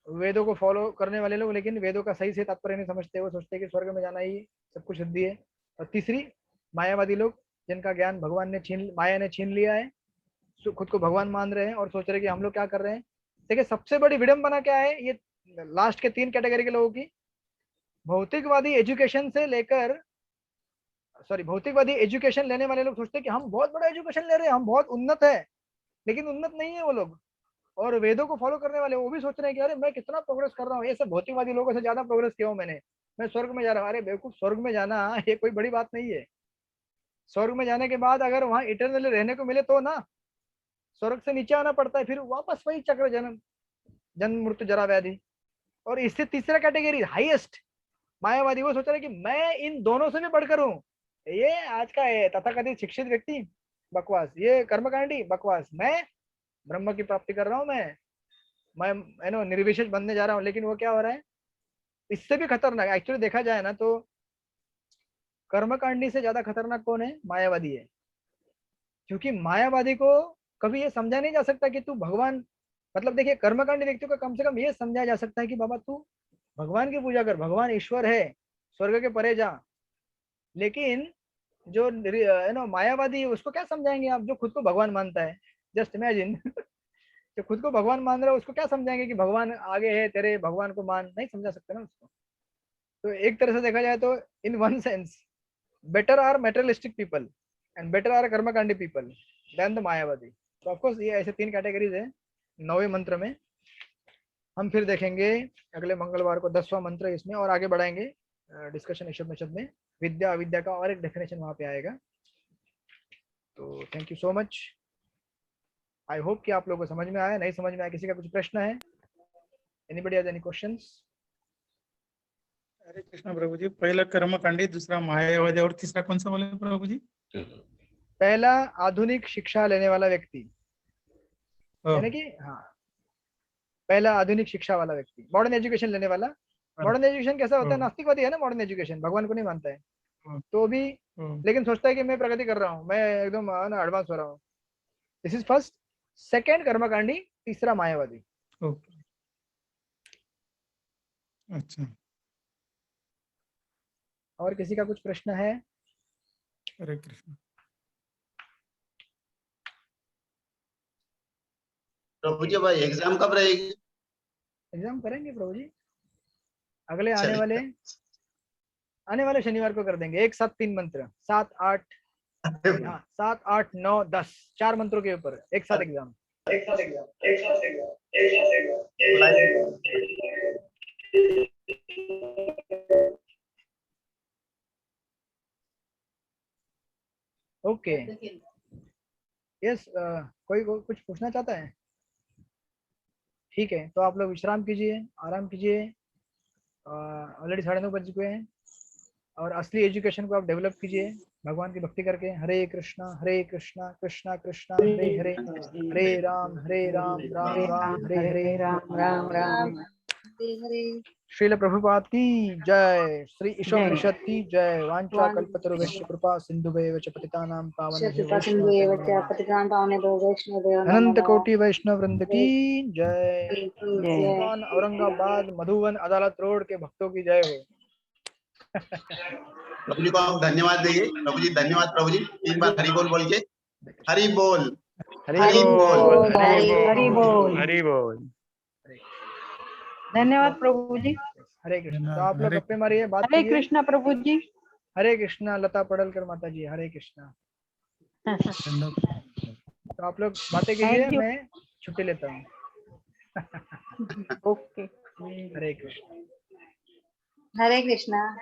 वेदों को फॉलो करने वाले लोग लेकिन वेदों का सही से तात्पर्य नहीं समझते, वो सोचते हैं कि स्वर्ग में जाना ही सब कुछ सिद्धि है। और तीसरी, मायावादी लोग जिनका ज्ञान माया ने छीन लिया है, खुद को भगवान मान रहे हैं और सोच रहे हैं कि हम लोग क्या कर रहे हैं। देखिए सबसे बड़ी विडंबना क्या है, ये लास्ट के 3 कैटेगरी के लोगों की, भौतिकवादी एजुकेशन लेने वाले लोग सोचते हैं कि हम बहुत बड़ा एजुकेशन ले रहे हैं, हम बहुत उन्नत है, लेकिन उन्नत नहीं है वो लोग। और वेदों को फॉलो करने वाले वो भी सोच रहे हैं कि अरे मैं कितना प्रोग्रेस कर रहा हूँ, ये सब भौतिकवादी लोगों से ज्यादा प्रोग्रेस किया हूँ मैंने, मैं स्वर्ग में जा रहा हूँ। अरे बेवकूफ, स्वर्ग में जाना ये कोई बड़ी बात नहीं है। स्वर्ग में जाने के बाद अगर वहां इटरनली रहने को मिले तो ना, स्वर्ग से नीचे आना पड़ता है, फिर वापस वही चक्र, जन्म मृत्यु जरा व्याधि। और इससे तीसरा कैटेगरी हाईएस्ट मायावादी, वो सोच रहे कि मैं इन दोनों से भी बढ़कर हूँ। ये आज का तथाकथित शिक्षित व्यक्ति बकवास, ये कर्मकांडी बकवास, मैं ब्रह्म की प्राप्ति कर रहा हूँ, मैं निर्विशेष बनने जा रहा हूँ। लेकिन वो क्या हो रहा है, इससे भी खतरनाक एक्चुअली देखा जाए ना तो कर्मकांडी से ज्यादा खतरनाक कौन है, मायावादी है। क्योंकि मायावादी को कभी ये समझा नहीं जा सकता कि तू भगवान, मतलब देखिए कर्मकांडी व्यक्ति को कम से कम ये समझाया जा सकता है कि बाबा तू भगवान की पूजा कर, भगवान ईश्वर है, स्वर्ग के परे जा। लेकिन जो मायावादी है उसको क्या समझाएंगे आप, जो खुद को भगवान मानता है। जस्ट इमेजिन जो खुद को भगवान मान रहा है उसको क्या समझाएंगे कि भगवान आगे है तेरे, भगवान को मान, नहीं समझा सकते ना उसको। तो एक तरह से देखा जाए तो in one sense better are materialistic people and better are कर्मकांडी पीपल देन द मायावादी। तो ऑफकोर्स ये ऐसे 3 कैटेगरीज है 9वें मंत्र में। हम फिर देखेंगे अगले मंगलवार को 10वां मंत्र इसमें, और आगे बढ़ाएंगे डिस्कशन ईशोपनिषद में। विद्या अविद्या का और एक डेफिनेशन वहां पे आएगा। तो thank you so much. I hope कि आप लोगों को समझ में आया, नहीं समझ में आया किसी का कुछ प्रश्न है, एनीबॉडी हैज एनी क्वेश्चंस? हरे कृष्णा प्रभु जी। पहला कर्मकांडी, दूसरा मायावादी और तीसरा कौन सा बोले प्रभु जी? पहला आधुनिक शिक्षा लेने वाला व्यक्ति, यानी कि हाँ पहला आधुनिक शिक्षा वाला व्यक्ति, मॉडर्न एजुकेशन लेने वाला। मॉडर्न एजुकेशन कैसा होता है, नास्तिकवादी है ना मॉडर्न एजुकेशन, भगवान को नहीं मानता है तो भी, लेकिन सोचता है कि मैं प्रगति कर रहा हूँ, मैं एकदम ना एडवांस हो रहा हूँ। This is first. सेकेंड कर्मकांडी, तीसरा मायावादी। अच्छा, और किसी का कुछ प्रश्न है? हरे कृष्ण। प्रभु जी भाई एग्जाम कब रहेगी? एग्जाम करेंगे प्रभु जी, अगले आने चलिए। वाले शनिवार को कर देंगे। एक साथ 3 मंत्र, 7, 8, हाँ 7, 8, 9, 10 4 मंत्रों के ऊपर एक साथ एग्जाम। ओके यस, कोई कुछ पूछना चाहता है? ठीक है, तो आप लोग विश्राम कीजिए, आराम कीजिए। ऑलरेडी 9:30 बज चुके हैं, और असली एजुकेशन को आप डेवलप कीजिए भगवान की भक्ति करके। हरे कृष्णा कृष्णा कृष्णा हरे हरे, हरे राम राम राम हरे हरे। राम राम। श्रील प्रभुपाद की जय, श्री ईशोपनिषद की जय। वांछा कल्पतरुभ्यश्च कृपा सिन्धुभ्येव च पतितानां पावनेभ्यो अनंत कोटि वैष्णव वृंद की जय। इस्कॉन औरंगाबाद मधुबन अदालत रोड के भक्तों की जय हो। प्रभु जी को आप धन्यवाद देंगे। प्रभु जी धन्यवाद। प्रभु जी 3 बार हरि बोल बोल के, हरि बोल, हरि बोल, हरि बोल। हरि बोल। धन्यवाद प्रभु जी। हरे कृष्ण। तो आप लोग गप्पे मारिए, बात हरे कीजिए। कृष्णा प्रभु जी। हरे कृष्णा लता पड़लकर माता जी, हरे कृष्णा। तो आप लोग बातें कीजिए, Thank you. मैं छुट्टी लेता हूँ। ओके। हरे कृष्ण। हरे कृष्णा।